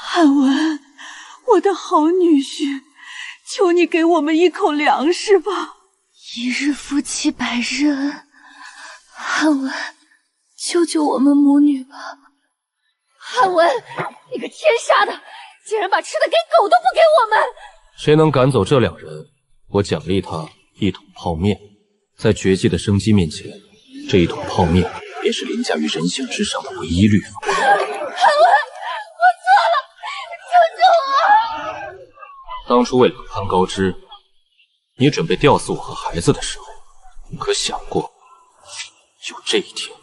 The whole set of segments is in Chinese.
汉文，我的好女婿，求你给我们一口粮食吧。一日夫妻百日恩，汉文，救救我们母女吧！汉文，你个天杀的，竟然把吃的给狗都不给我们！谁能赶走这2人，我奖励他1桶泡面。在绝迹的生机面前，这1桶泡面便是凌驾于人性之上的唯一律法。汉文，我错了，救救我！当初为了攀高枝，你准备吊死我和孩子的时候，可想过有这一天？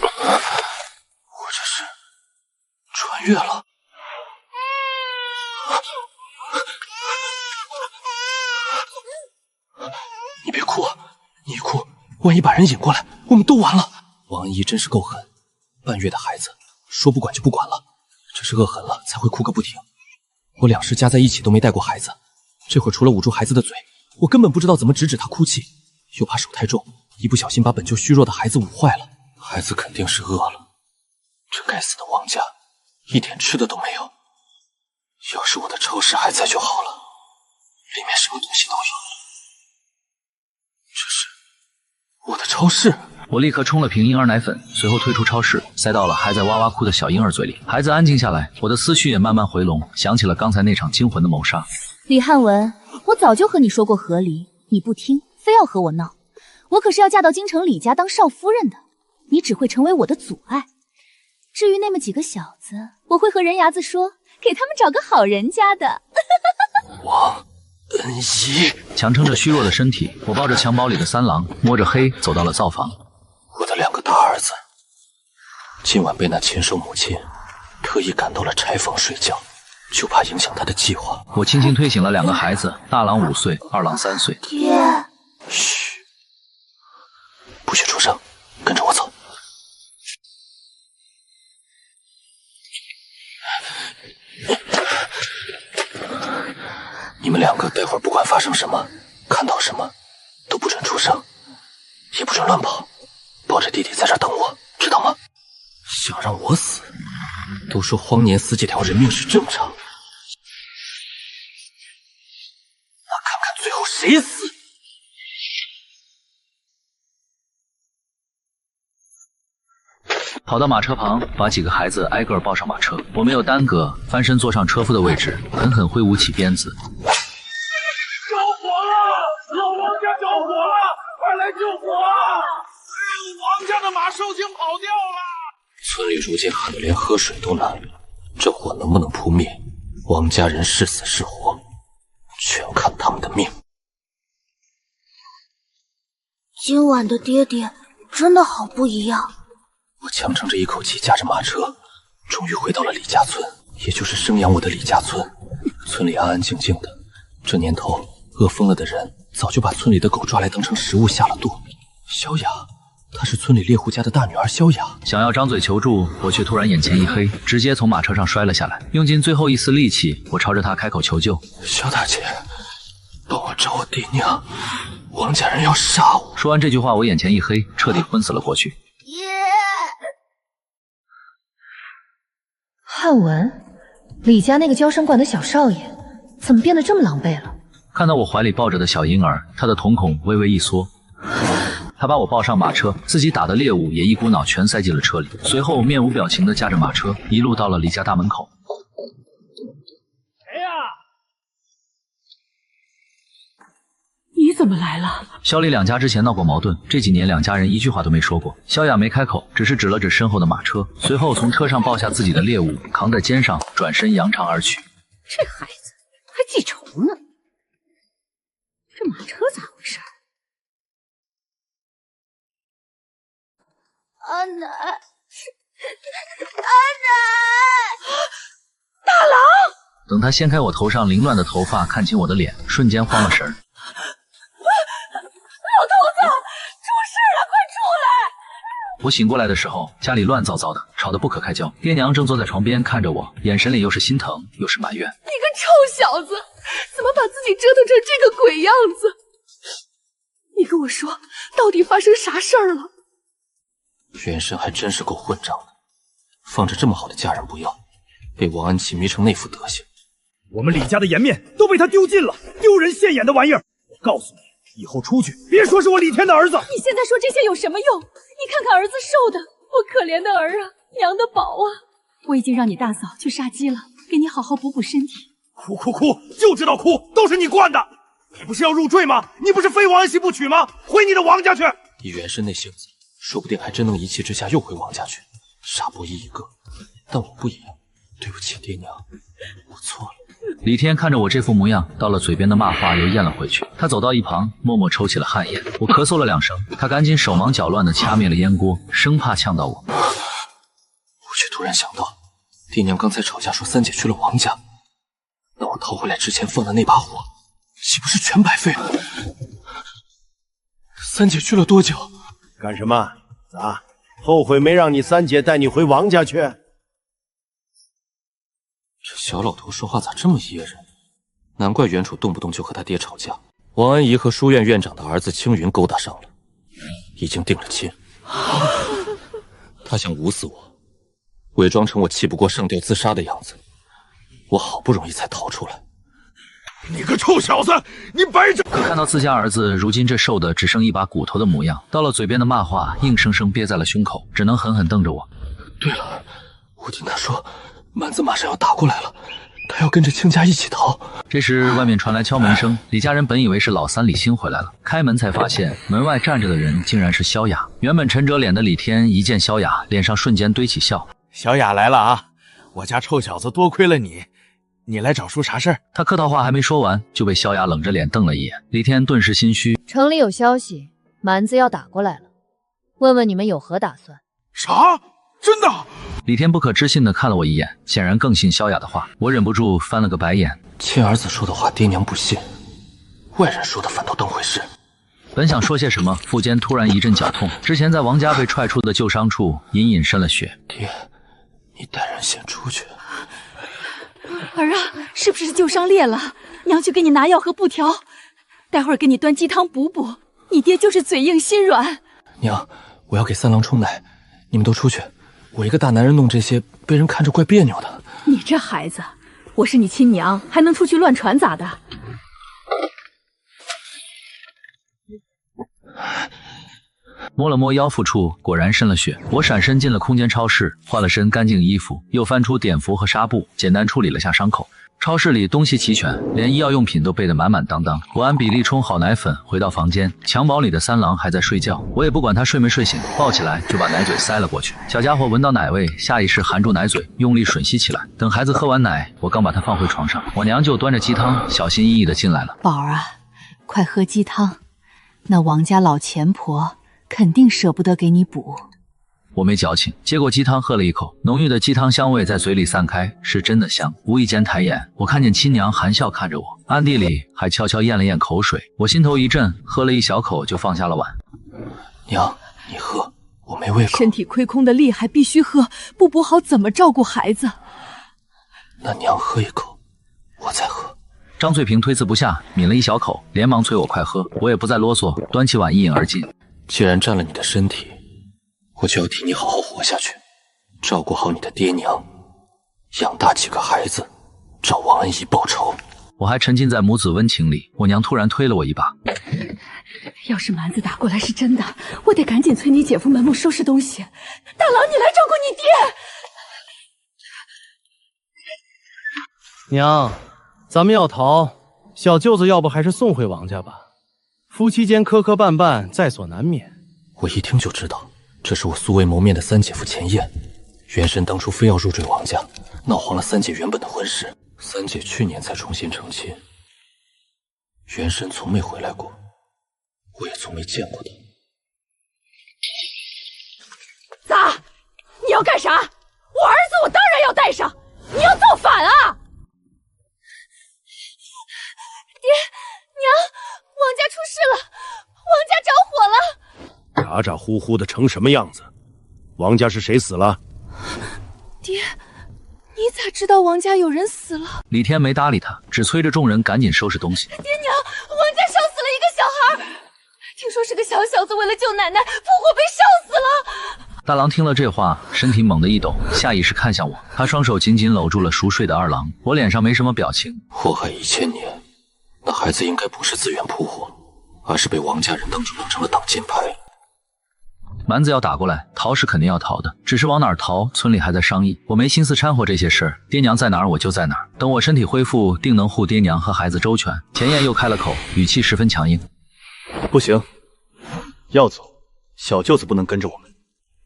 我这是穿越了。你别哭，你一哭，万一把人引过来，我们都完了。王安忆真是够狠，半月的孩子说不管就不管了，这是饿狠了才会哭个不停。我2世加在一起都没带过孩子，这会儿除了捂住孩子的嘴，我根本不知道怎么止他哭泣，又怕手太重，一不小心把本就虚弱的孩子捂坏了。孩子肯定是饿了，这该死的王家一点吃的都没有。要是我的超市还在就好了，里面什么东西都有。这是我的超市。我立刻冲了瓶婴儿奶粉，随后退出超市，塞到了还在哇哇哭的小婴儿嘴里。孩子安静下来，我的思绪也慢慢回笼，想起了刚才那场惊魂的谋杀。李汉文，我早就和你说过和离，你不听，非要和我闹。我可是要嫁到京城李家当少夫人的，你只会成为我的阻碍。至于那么几个小子，我会和人牙子说，给他们找个好人家的。王恩忆，强撑着虚弱的身体，我抱着襁褓里的3郎，摸着黑走到了灶房。我的2个大儿子，今晚被那禽兽母亲特意赶到了柴房睡觉，就怕影响他的计划。我轻轻推醒了2个孩子，大郎5岁，二郎3岁。爹，嘘，不许出声，跟着我走。你们2个待会儿不管发生什么，看到什么，都不准出声，也不准乱跑，抱着弟弟在这儿等我，知道吗？想让我死？都说荒年死几条人命是正常，那看看最后谁死。跑到马车旁，把几个孩子挨个抱上马车。我没有耽搁，翻身坐上车夫的位置，狠狠挥舞起鞭子。着火了！老王家着火了！快来救火啊！王家的马受惊跑掉了！村里如今旱得连喝水都难，这火能不能扑灭，王家人是死是活，全看他们的命。今晚的爹爹真的好不一样。我强撑着一口气，驾着马车，终于回到了李家村，也就是生养我的李家村。村里安安静静的，这年头饿疯了的人早就把村里的狗抓来当成食物下了肚。萧雅，她是村里猎户家的大女儿萧雅。想要张嘴求助，我却突然眼前一黑，直接从马车上摔了下来。用尽最后一丝力气，我朝着她开口求救：萧大姐，帮我找我爹娘，王家人要杀我。说完这句话，我眼前一黑，彻底昏死了过去。汉文，李家那个娇生惯的小少爷，怎么变得这么狼狈了？看到我怀里抱着的小婴儿，他的瞳孔微微一缩。他把我抱上马车，自己打的猎物也一股脑全塞进了车里，随后面无表情地驾着马车，一路到了李家大门口。谁呀？你怎么来了？萧李2家之前闹过矛盾，这几年2家人一句话都没说过。萧雅没开口，只是指了指身后的马车，随后从车上抱下自己的猎物，扛在肩上，转身扬长而去。这孩子还记仇呢，这马车咋回事？阿奶，阿奶，大郎！等他掀开我头上凌乱的头发，看清我的脸，瞬间慌了神儿。老头子，出事了，快出来！我醒过来的时候，家里乱糟糟的，吵得不可开交。爹娘正坐在床边看着我，眼神里又是心疼又是埋怨。你个臭小子，怎么把自己折腾成这个鬼样子。你跟我说，到底发生啥事儿了？袁深还真是够混账的，放着这么好的家人不要，被王安琪迷成那副德行。我们李家的颜面都被他丢尽了，丢人现眼的玩意儿！我告诉你，以后出去别说是我李天的儿子。你现在说这些有什么用？你看看儿子瘦的，我可怜的儿啊，娘的宝啊！我已经让你大嫂去杀鸡了，给你好好补补身体。哭哭哭，就知道哭，都是你惯的！你不是要入赘吗？你不是非王安熙不娶吗？回你的王家去！以袁深那性子，说不定还真能一气之下又回王家去，傻伯义一个。但我不一样，对不起爹娘，我错了。李天看着我这副模样，到了嘴边的骂话又咽了回去。他走到一旁，默默抽起了旱烟。我咳嗽了2声，他赶紧手忙脚乱地掐灭了烟锅，生怕呛到我。我却突然想到，爹娘刚才吵架说三姐去了王家，那我逃回来之前放的那把火，岂不是全白费了？三姐去了多久？干什么？咋？后悔没让你三姐带你回王家去？这小老头说话咋这么噎人？难怪袁楚动不动就和他爹吵架。王安姨和书院院长的儿子青云勾搭上了，已经定了亲。他想捂死我，伪装成我气不过上吊自杀的样子，我好不容易才逃出来。你个臭小子，你白长！可看到自家儿子如今这瘦的只剩一把骨头的模样，到了嘴边的骂话硬生生憋在了胸口，只能狠狠瞪着我。对了，我听他说蛮子马上要打过来了，他要跟着亲家一起逃。这时外面传来敲门声，李家人本以为是老三李欣回来了，开门才发现门外站着的人竟然是萧雅。原本沉着脸的李天一见萧雅，脸上瞬间堆起笑。小雅来了啊！我家臭小子多亏了你，你来找叔啥事儿？他客套话还没说完，就被萧雅冷着脸瞪了一眼。李天顿时心虚。城里有消息，蛮子要打过来了，问问你们有何打算？啥？真的？李天不可置信地看了我一眼，显然更信萧雅的话。我忍不住翻了个白眼。亲儿子说的话爹娘不信，外人说的反倒当回事。本想说些什么，腹间突然一阵绞痛。之前在王家被踹出的旧伤处隐隐渗了血。爹，你带人先出去。儿啊，是不是旧伤裂了？娘去给你拿药和布条，待会儿给你端鸡汤补补。你爹就是嘴硬心软。娘，我要给三郎冲奶，你们都出去。我一个大男人弄这些，被人看着怪别扭的。你这孩子，我是你亲娘，还能出去乱传咋的？摸了摸腰腹处，果然渗了血。我闪身进了空间超市，换了身干净衣服，又翻出碘伏和纱布，简单处理了下伤口。超市里东西齐全，连医药用品都备得满满当当。我按比例冲好奶粉，回到房间，襁褓里的三郎还在睡觉，我也不管他睡没睡醒，抱起来就把奶嘴塞了过去。小家伙闻到奶味，下意识含住奶嘴，用力吮吸起来。等孩子喝完奶，我刚把他放回床上，我娘就端着鸡汤小心翼翼地进来了。宝儿啊，快喝鸡汤，那王家老钱婆肯定舍不得给你补。我没矫情，接过鸡汤喝了一口，浓郁的鸡汤香味在嘴里散开，是真的香。无意间抬眼，我看见亲娘含笑看着我，暗地里还悄悄咽了咽口水。我心头一震，喝了一小口就放下了碗。娘，你喝，我没胃口。身体亏空的厉害，必须喝，不补好怎么照顾孩子？那娘喝一口，我再喝。张翠萍推辞不下，抿了一小口，连忙催我快喝。我也不再啰嗦，端起碗一饮而尽。既然占了你的身体，我就要替你好好活下去，照顾好你的爹娘，养大几个孩子，找王安姨报仇。我还沉浸在母子温情里，我娘突然推了我一把。要是蛮子打过来是真的，我得赶紧催你姐夫门木收拾东西。大郎，你来照顾你爹。娘，咱们要逃，小舅子要不还是送回王家吧。夫妻间磕磕绊绊在所难免。我一听就知道，这是我素未谋面的三姐夫钱燕。袁深当初非要入赘王家，闹黄了三姐原本的婚事。三姐去年才重新成亲，袁深从没回来过，我也从没见过他。咋？你要干啥？我儿子我当然要带上，你要造反啊！爹娘，王家出事了，王家着火了。咋咋呼呼的成什么样子？王家是谁死了？爹，你咋知道道王家有人死了。李天没搭理他，只催着众人赶紧收拾东西。爹娘，王家烧死了一个小孩，听说是个小小子为了救奶奶，复活被烧死了。大郎听了这话，身体猛地一抖，下意识看向我，他双手紧紧搂住了熟睡的二郎。我脸上没什么表情。祸害1000年，那孩子应该不是自愿扑火，而是被王家人当成了挡箭牌。蛮子要打过来，逃是肯定要逃的，只是往哪儿逃，村里还在商议。我没心思掺和这些事儿，爹娘在哪儿我就在哪儿。等我身体恢复，定能护爹娘和孩子周全。钱燕又开了口，语气十分强硬。不行，要走，小舅子不能跟着我们，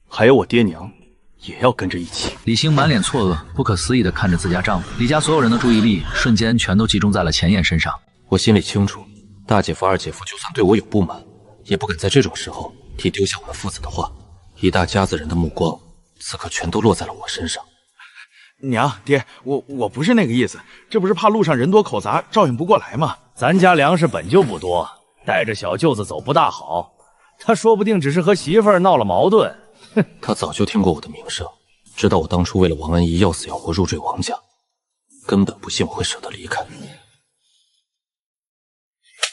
还有我爹娘也要跟着一起。李兴满脸错愕，不可思议地看着自家丈夫。李家所有人的注意力瞬间全都集中在了钱燕身上。我心里清楚，大姐夫、二姐夫就算对我有不满，也不敢在这种时候提丢下我们父子的话。一大家子人的目光此刻全都落在了我身上。娘爹，我不是那个意思，这不是怕路上人多口杂，照应不过来吗？咱家粮食本就不多，带着小舅子走不大好。他说不定只是和媳妇儿闹了矛盾。他早就听过我的名声，知道我当初为了王安忆要死要活入赘王家，根本不信我会舍得离开。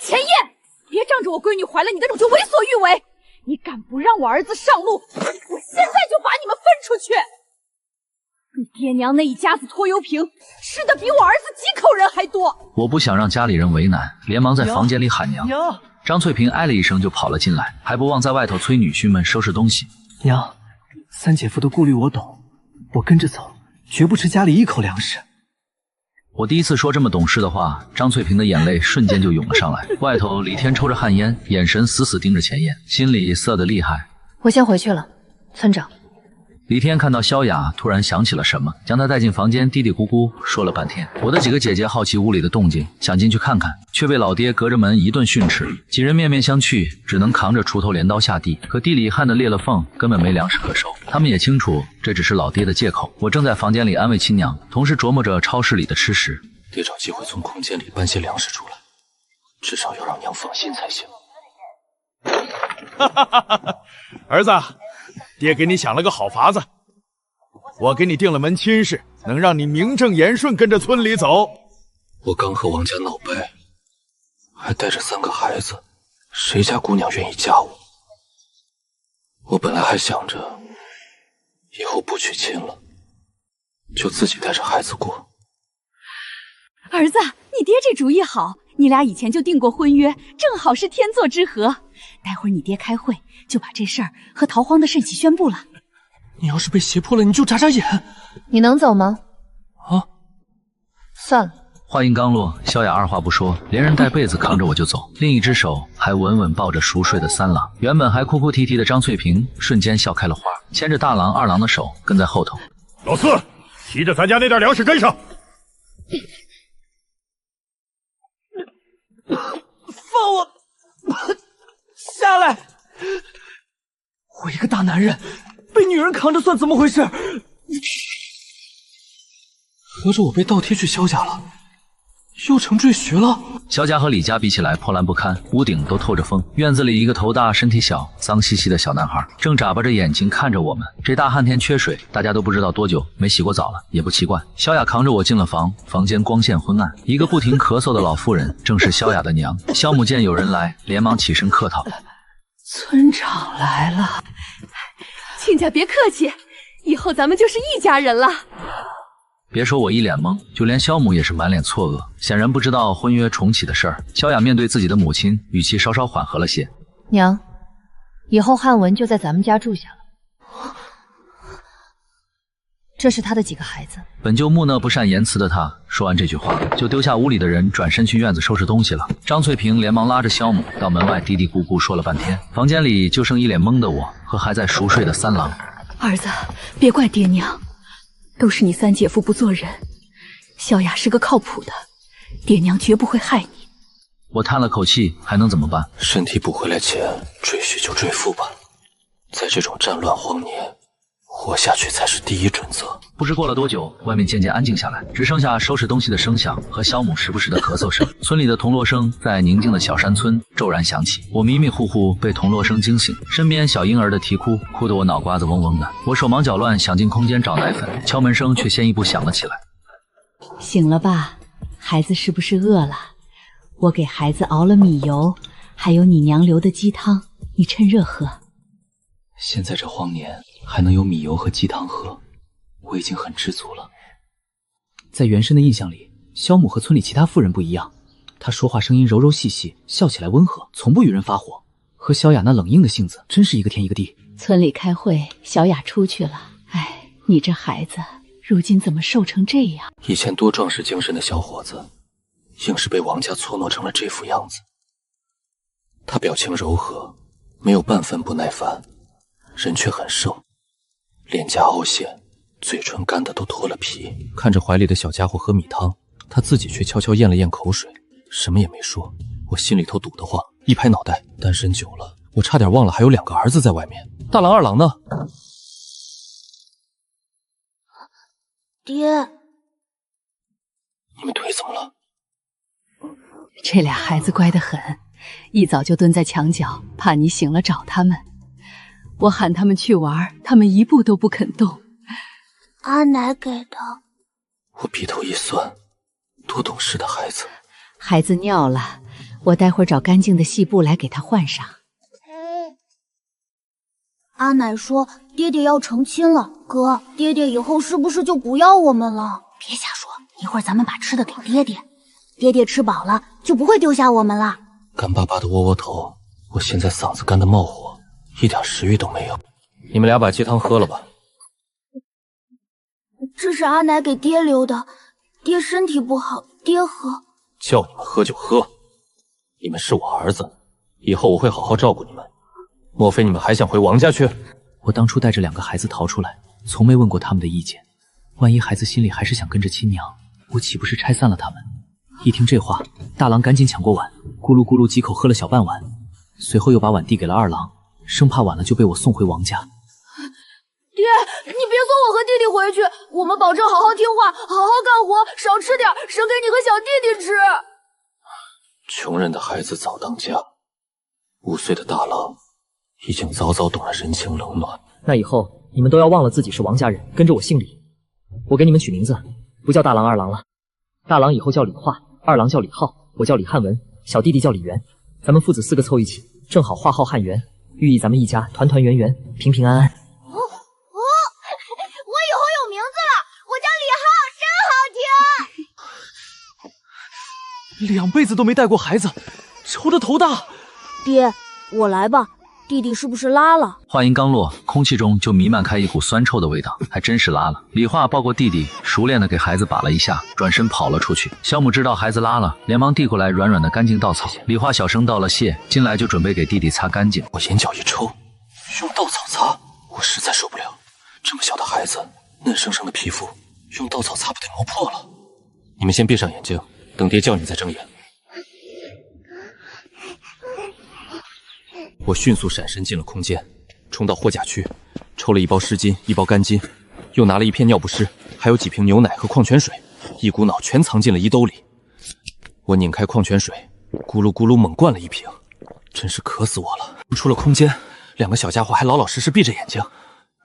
钱燕，别仗着我闺女怀了你的种就为所欲为！你敢不让我儿子上路，我现在就把你们分出去！你爹娘那一家子拖油瓶，吃的比我儿子几口人还多。我不想让家里人为难，连忙在房间里喊娘。张翠萍哎了一声就跑了进来，还不忘在外头催女婿们收拾东西。娘，三姐夫的顾虑我懂，我跟着走，绝不吃家里一口粮食。我第一次说这么懂事的话，张翠萍的眼泪瞬间就涌了上来。外头李天抽着旱烟，眼神死死盯着钱燕，心里涩得厉害。我先回去了，村长。李天看到萧雅，突然想起了什么，将她带进房间，嘀嘀咕咕说了半天。我的几个姐姐好奇屋里的动静，想进去看看，却被老爹隔着门一顿训斥。几人面面相觑，只能扛着锄头镰刀下地。可地里旱得裂了缝，根本没粮食可收。他们也清楚，这只是老爹的借口。我正在房间里安慰亲娘，同时琢磨着超市里的吃食。得找机会从空间里搬些粮食出来，至少要让娘放心才行。儿子，爹给你想了个好法子，我给你定了门亲事，能让你名正言顺跟着村里走。我刚和王家闹掰，还带着3个孩子，谁家姑娘愿意嫁我？我本来还想着以后不娶亲了，就自己带着孩子过。儿子，你爹这主意好，你俩以前就订过婚约，正好是天作之合。待会儿你爹开会，就把这事儿和逃荒的盛喜宣布了。你要是被胁迫了，你就眨眨眼。你能走吗？啊，算了。话音刚落，萧雅二话不说，连人带被子扛着我就走，另一只手还稳稳抱着熟睡的三郎。原本还哭哭啼啼的张翠萍瞬间笑开了花，牵着大郎、二郎的手跟在后头。老四，提着咱家那袋粮食跟上。放我下来！我一个大男人被女人扛着算怎么回事？合着我被倒贴去萧家了，又成赘婿了。萧家和李家比起来破烂不堪，屋顶都透着风。院子里一个头大身体小、脏兮兮的小男孩正眨巴着眼睛看着我们。这大旱天缺水，大家都不知道多久没洗过澡了，也不奇怪。萧雅扛着我进了房，房间光线昏暗，一个不停咳嗽的老妇人正是萧雅的娘。萧母见有人来，连忙起身客套：“村长来了，亲家别客气，以后咱们就是一家人了。”别说我一脸懵，就连萧母也是满脸错愕，显然不知道婚约重启的事儿。萧雅面对自己的母亲，语气稍稍缓和了些：“娘，以后汉文就在咱们家住下了。这是他的几个孩子。”本就木讷不善言辞的他，说完这句话，就丢下屋里的人，转身去院子收拾东西了。张翠萍连忙拉着萧母到门外嘀嘀咕咕说了半天，房间里就剩一脸懵的我和还在熟睡的三郎。儿子，别怪爹娘。都是你三姐夫不做人，萧雅是个靠谱的，爹娘绝不会害你。我叹了口气，还能怎么办？身体补回来前，赘婿就赘妇吧。在这种战乱荒年，活下去才是第一准则。不知过了多久，外面渐渐安静下来，只剩下收拾东西的声响和萧母时不时的咳嗽声。村里的铜锣声在宁静的小山村骤然响起，我迷迷糊糊被铜锣声惊醒，身边小婴儿的啼哭，哭得我脑瓜子嗡嗡的。我手忙脚乱想进空间找奶粉，敲门声却先一步响了起来。醒了吧，孩子是不是饿了？我给孩子熬了米油，还有你娘留的鸡汤，你趁热喝。现在这荒年还能有米油和鸡汤喝，我已经很知足了。在原身的印象里，萧母和村里其他妇人不一样，她说话声音柔柔细细，笑起来温和，从不与人发火。和小雅那冷硬的性子，真是一个天一个地。村里开会，小雅出去了。哎，你这孩子，如今怎么瘦成这样？以前多壮实精神的小伙子，硬是被王家搓弄成了这副样子。他表情柔和，没有半分不耐烦，人却很瘦，脸颊凹陷，嘴唇干得都脱了皮。看着怀里的小家伙喝米汤，他自己却悄悄咽了咽口水，什么也没说。我心里头堵得慌，一拍脑袋，单身久了，我差点忘了还有2个儿子在外面。大郎、二郎呢？爹，你们腿怎么了？这俩孩子乖得很，一早就蹲在墙角，怕你醒了找他们。我喊他们去玩，他们一步都不肯动。阿奶给的。我鼻头一酸，多懂事的孩子。孩子尿了，我待会儿找干净的细布来给他换上。阿奶说爹爹要成亲了，哥，爹爹以后是不是就不要我们了？别瞎说，一会儿咱们把吃的给爹爹，爹爹吃饱了就不会丢下我们了。干巴巴的窝窝头，我现在嗓子干得冒火，一点食欲都没有。你们俩把鸡汤喝了吧。这是阿奶给爹留的，爹身体不好，爹喝。叫你们喝就喝，你们是我儿子，以后我会好好照顾你们。莫非你们还想回王家去？我当初带着2个孩子逃出来，从没问过他们的意见。万一孩子心里还是想跟着亲娘，我岂不是拆散了他们？一听这话，大郎赶紧抢过碗，咕噜咕噜几口喝了小半碗，随后又把碗递给了二郎，生怕晚了就被我送回王家。爹，你别送我和弟弟回去，我们保证好好听话，好好干活，少吃点，省给你和小弟弟吃。穷人的孩子早当家，5岁的大郎已经早早懂了人情冷暖。那以后你们都要忘了自己是王家人，跟着我姓李。我给你们取名字，不叫大郎、二郎了。大郎以后叫李化，二郎叫李浩，我叫李汉文，小弟弟叫李元。咱们父子4个凑一起，正好画号汉元，寓意咱们一家团团圆圆，平平安安。我以后有名字了，我叫李浩，真好听。 2辈子都没带过孩子，愁得头大。爹，我来吧。弟弟是不是拉了？话音刚落，空气中就弥漫开一股酸臭的味道，还真是拉了。李化抱过弟弟，熟练的给孩子把了一下，转身跑了出去。小母知道孩子拉了，连忙递过来软软的干净稻草。李化小声道了谢，进来就准备给弟弟擦干净。我眼角一抽，用稻草擦，我实在受不了。这么小的孩子，嫩生生的皮肤，用稻草擦不得磨破了。你们先闭上眼睛，等爹叫你再睁眼。我迅速闪身进了空间，冲到货架区，抽了1包湿巾，1包干巾，又拿了1片尿不湿，还有几瓶牛奶和矿泉水，一股脑全藏进了衣兜里。我拧开矿泉水，咕噜咕噜猛灌了1瓶，真是渴死我了。出了空间，2个小家伙还老老实实闭着眼睛。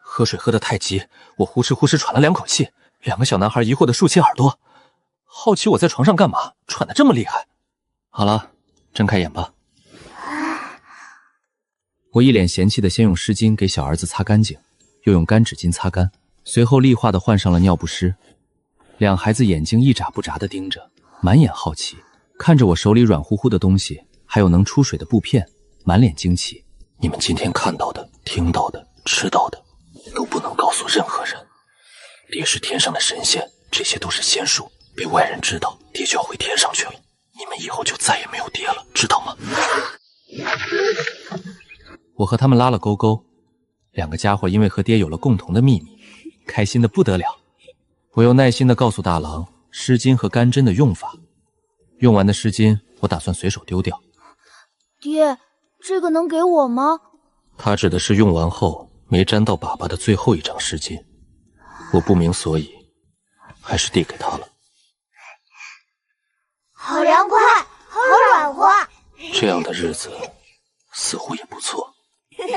喝水喝得太急，我呼哧呼哧喘了2口气。2个小男孩疑惑地竖起耳朵，好奇我在床上干嘛，喘得这么厉害。好了，睁开眼吧。我一脸嫌弃的先用湿巾给小儿子擦干净，又用干纸巾擦干，随后厉化的换上了尿不湿。2孩子眼睛一眨不眨的盯着，满眼好奇，看着我手里软乎乎的东西，还有能出水的布片，满脸惊奇。你们今天看到的、听到的、吃到的，都不能告诉任何人。爹是天上的神仙，这些都是仙术，被外人知道，爹就要回天上去了。你们以后就再也没有爹了，知道吗？我和他们拉了勾勾，2个家伙因为和爹有了共同的秘密，开心的不得了。我又耐心的告诉大郎湿巾和干针的用法，用完的湿巾我打算随手丢掉。爹，这个能给我吗？他指的是用完后没沾到粑粑的最后1张湿巾，我不明所以，还是递给他了。好凉快，好软和，这样的日子似乎也不错。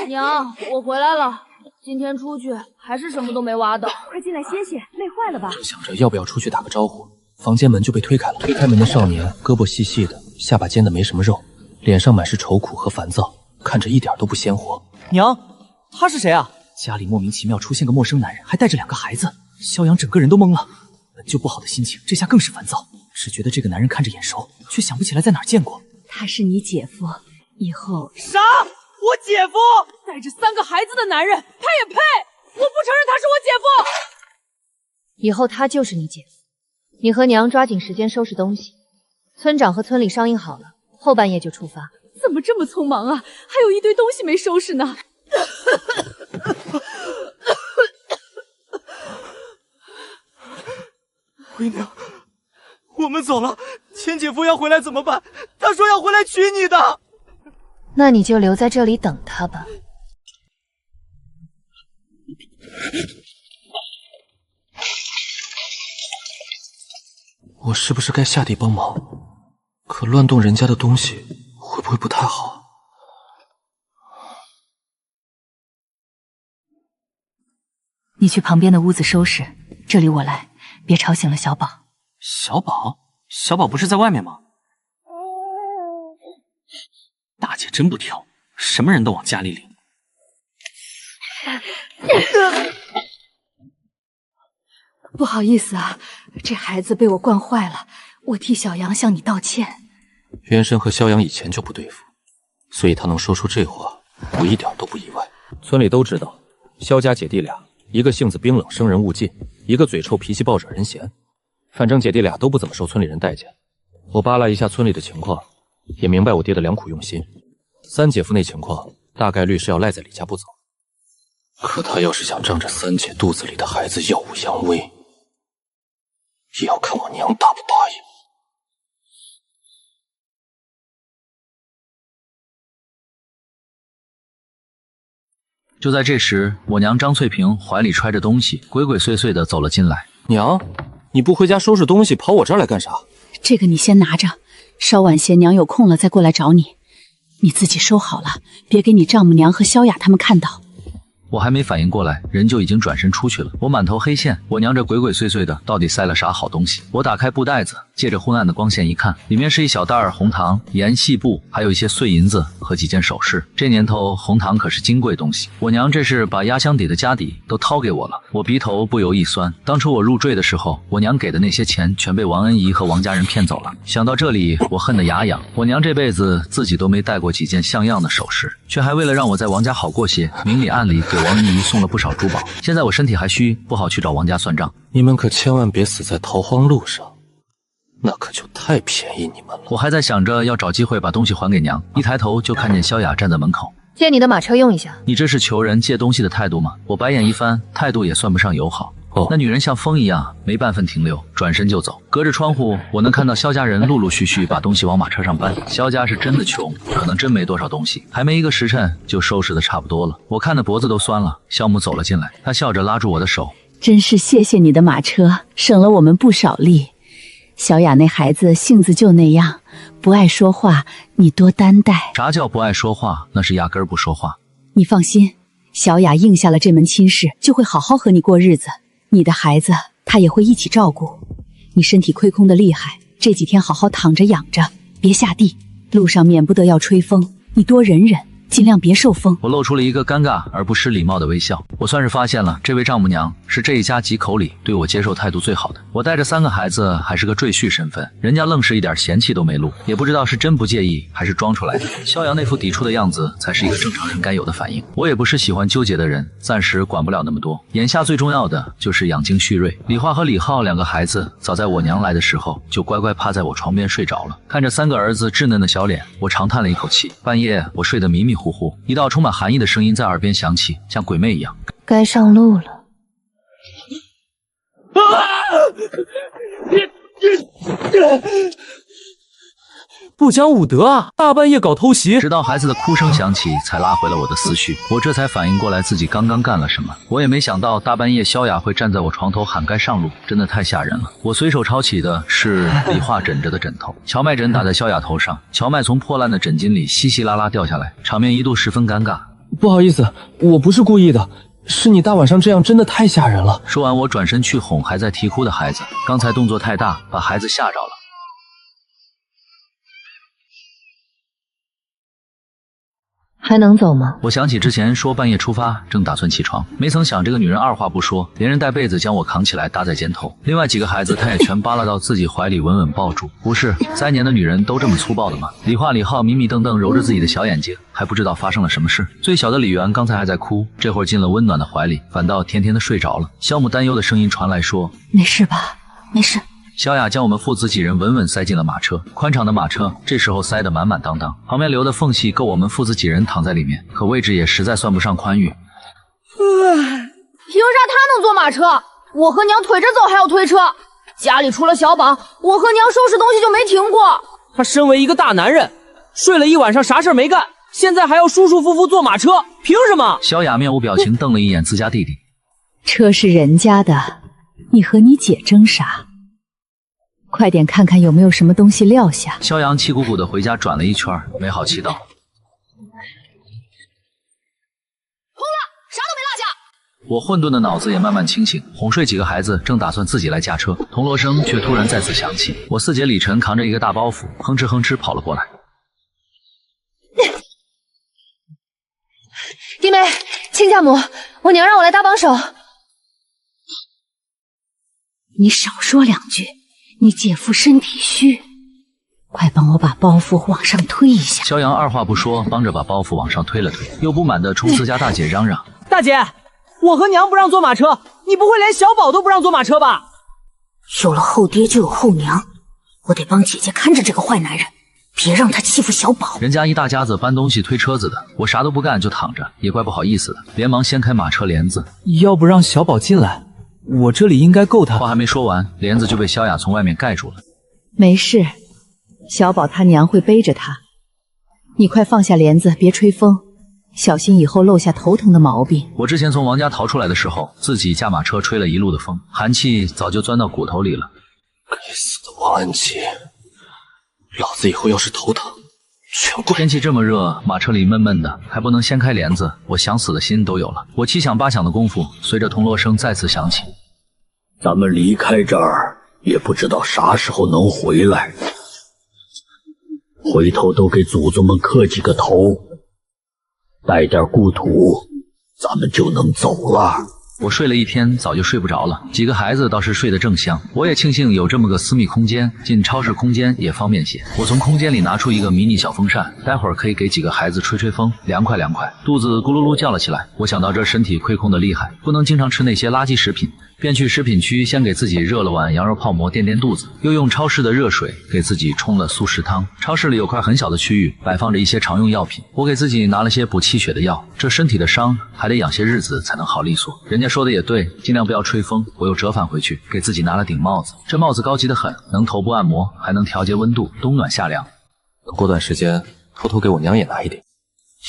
娘，我回来了。今天出去还是什么都没挖到。快进来歇歇，累坏了吧？正想着要不要出去打个招呼，房间门就被推开了。推开门的少年胳膊细细的，下巴尖的没什么肉，脸上满是愁苦和烦躁，看着一点都不鲜活。娘，他是谁啊？家里莫名其妙出现个陌生男人，还带着2个孩子。萧阳整个人都懵了，本就不好的心情这下更是烦躁，只觉得这个男人看着眼熟，却想不起来在哪儿见过。他是你姐夫，以后啥？我姐夫带着3个孩子的男人，他也配？我不承认他是我姐夫。以后他就是你姐夫。你和娘抓紧时间收拾东西，村长和村里商议好了，后半夜就出发。怎么这么匆忙啊？还有一堆东西没收拾呢。回娘，我们走了，千姐夫要回来怎么办？他说要回来娶你的。那你就留在这里等他吧。我是不是该下地帮忙？可乱动人家的东西会不会不太好？你去旁边的屋子收拾，这里我来，别吵醒了小宝。小宝？小宝不是在外面吗？大姐真不挑，什么人都往家里领。不好意思啊，这孩子被我惯坏了，我替小杨向你道歉。袁生和萧阳以前就不对付，所以他能说出这话，我一点都不意外。村里都知道，萧家姐弟俩，一个性子冰冷生人勿近，一个嘴臭脾气暴惹人嫌。反正姐弟俩都不怎么受村里人待见。我扒拉一下村里的情况，也明白我爹的良苦用心。三姐夫那情况，大概率是要赖在李家不走。可他要是想仗着三姐肚子里的孩子耀武扬威，也要看我娘答不答应。就在这时，我娘张翠萍怀里揣着东西，鬼鬼祟祟的走了进来。娘，你不回家收拾东西，跑我这儿来干啥？这个你先拿着，稍晚些娘有空了再过来找你。你自己收好了，别给你丈母娘和萧雅他们看到。我还没反应过来，人就已经转身出去了。我满头黑线，我娘这鬼鬼祟祟的，到底塞了啥好东西？我打开布袋子，借着昏暗的光线一看，里面是一小袋儿红糖、盐、细布，还有一些碎银子和几件首饰。这年头，红糖可是金贵东西。我娘这是把压箱底的家底都掏给我了，我鼻头不由一酸。当初我入赘的时候，我娘给的那些钱全被王恩仪和王家人骗走了。想到这里，我恨得牙痒。我娘这辈子自己都没戴过几件像样的首饰，却还为了让我在王家好过些，明里暗里给王恩仪送了不少珠宝。现在我身体还虚，不好去找王家算账。你们可千万别死在逃荒路上，那可就太便宜你们了。我还在想着要找机会把东西还给娘，一抬头就看见萧雅站在门口。借你的马车用一下。你这是求人借东西的态度吗？我白眼一翻，态度也算不上友好。那女人像风一样，没半分停留，转身就走。隔着窗户，我能看到萧家人陆陆续续把东西往马车上搬。萧家是真的穷，可能真没多少东西，还没一个时辰就收拾的差不多了。我看的脖子都酸了。萧母走了进来，她笑着拉住我的手，真是谢谢你的马车，省了我们不少力。小雅那孩子性子就那样，不爱说话，你多担待。啥叫不爱说话？那是压根儿不说话。你放心，小雅应下了这门亲事，就会好好和你过日子。你的孩子她也会一起照顾。你身体亏空的厉害，这几天好好躺着养着，别下地，路上免不得要吹风，你多忍忍，尽量别受风。我露出了一个尴尬而不失礼貌的微笑。我算是发现了，这位丈母娘是这一家几口里对我接受态度最好的。我带着3个孩子还是个赘婿身份，人家愣是一点嫌弃都没露，也不知道是真不介意还是装出来的。萧阳那副抵触的样子才是一个正常人该有的反应。我也不是喜欢纠结的人，暂时管不了那么多。眼下最重要的就是养精蓄锐。李花和李浩2个孩子早在我娘来的时候就乖乖趴在我床边睡着了。看着3个儿子稚嫩的小脸，我长叹了一口气。半夜我睡得迷迷糊糊，一道充满寒意的声音在耳边响起，像鬼魅一样。该上路了。不讲武德啊！大半夜搞偷袭！直到孩子的哭声响起，才拉回了我的思绪。我这才反应过来自己刚刚干了什么。我也没想到大半夜萧雅会站在我床头喊该上路，真的太吓人了。我随手抄起的是李化枕着的枕头，荞麦枕打在萧雅头上，荞麦从破烂的枕巾里稀稀拉拉掉下来，场面一度十分尴尬。不好意思，我不是故意的，是你大晚上这样真的太吓人了。说完，我转身去哄还在啼哭的孩子，刚才动作太大，把孩子吓着了。还能走吗？我想起之前说半夜出发，正打算起床，没曾想这个女人二话不说，连人带被子将我扛起来搭在肩头。另外几个孩子她也全扒拉到自己怀里稳稳抱住。不是3年的女人都这么粗暴的吗？李化李浩迷迷瞪瞪揉着自己的小眼睛，还不知道发生了什么事。最小的李媛刚才还在哭，这会儿进了温暖的怀里，反倒甜甜的睡着了。萧母担忧的声音传来说：“没事吧？没事。”萧雅将我们父子几人稳稳塞进了马车，宽敞的马车这时候塞得满满当当，旁边留的缝隙够我们父子几人躺在里面，可位置也实在算不上宽裕。凭啥他能坐马车，我和娘推着走还要推车？家里除了小宝，我和娘收拾东西就没停过。他身为一个大男人，睡了一晚上啥事没干，现在还要舒舒服服坐马车，凭什么？萧雅面无表情瞪了一眼自家弟弟，车是人家的，你和你姐争啥？快点看看有没有什么东西撂下。萧阳气鼓鼓的回家转了一圈，没好气道：“空了，啥都没落下。”我混沌的脑子也慢慢清醒，哄睡几个孩子，正打算自己来驾车，铜锣声却突然再次响起。我四姐李晨扛着一个大包袱，哼哧哼哧跑了过来。弟妹，亲家母，我娘让我来搭帮手。你少说2句。你姐夫身体虚，快帮我把包袱往上推一下。萧阳二话不说，帮着把包袱往上推了推，又不满地冲自家大姐嚷嚷：“大姐，我和娘不让坐马车，你不会连小宝都不让坐马车吧？”有了后爹就有后娘，我得帮姐姐看着这个坏男人，别让他欺负小宝。人家一大家子搬东西推车子的，我啥都不干就躺着，也怪不好意思的，连忙掀开马车帘子。要不让小宝进来，我这里应该够他。话还没说完，帘子就被萧雅从外面盖住了。没事，小宝他娘会背着他。你快放下帘子，别吹风，小心以后落下头疼的毛病。我之前从王家逃出来的时候，自己驾马车吹了一路的风，寒气早就钻到骨头里了。该死的王安琪，老子以后要是头疼，全怪。天气这么热，马车里闷闷的，还不能掀开帘子，我想死的心都有了。我7想8想的功夫，随着铜锣声再次响起，咱们离开这儿也不知道啥时候能回来，回头都给祖宗们磕几个头，带点故土，咱们就能走了。我睡了一天，早就睡不着了。几个孩子倒是睡得正香，我也庆幸有这么个私密空间，进超市空间也方便些。我从空间里拿出一个迷你小风扇，待会儿可以给几个孩子吹吹风，凉快凉快。肚子咕噜噜叫了起来，我想到这身体亏空的厉害，不能经常吃那些垃圾食品，便去食品区先给自己热了碗羊肉泡馍垫垫肚子，又用超市的热水给自己冲了素食汤。超市里有块很小的区域，摆放着一些常用药品，我给自己拿了些补气血的药。这身体的伤还得养些日子才能好利索。人家说的也对，尽量不要吹风。我又折返回去，给自己拿了顶帽子。这帽子高级得很，能头部按摩，还能调节温度，冬暖夏凉。过段时间偷偷给我娘也拿一顶，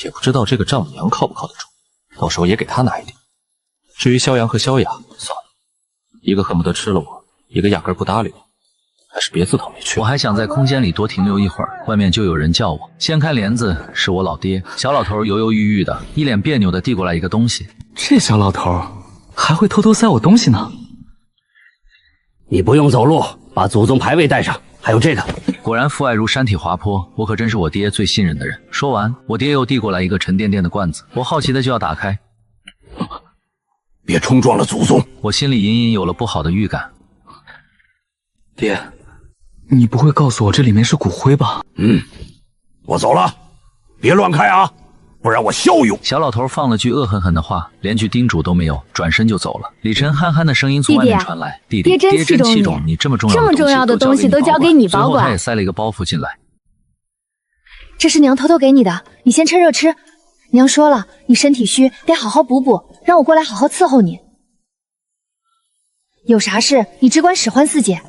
也不知道这个丈母娘靠不靠得住，到时候也给她拿一顶。至于萧阳和萧雅，算了，一个恨不得吃了我，一个压根不搭理我，还是别自讨没趣。我还想在空间里多停留一会儿，外面就有人叫我。掀开帘子，是我老爹。小老头犹犹豫豫的，一脸别扭的递过来一个东西。这小老头还会偷偷塞我东西呢。你不用走路，把祖宗牌位带上，还有这个。果然父爱如山体滑坡，我可真是我爹最信任的人。说完，我爹又递过来一个沉甸甸的罐子，我好奇的就要打开。别冲撞了祖宗！我心里隐隐有了不好的预感。爹，你不会告诉我这里面是骨灰吧？我走了，别乱开啊，不然我效用。小老头放了句恶狠狠的话，连句叮嘱都没有，转身就走了。李晨憨憨的声音从外面传来：“弟弟，爹真器重你，这么重要的东西都交给你保管。”最后他也塞了一个包袱进来。这是娘偷偷给你的，你先趁热吃。娘说了，你身体虚，得好好补补，让我过来好好伺候你。有啥事你只管使唤四姐，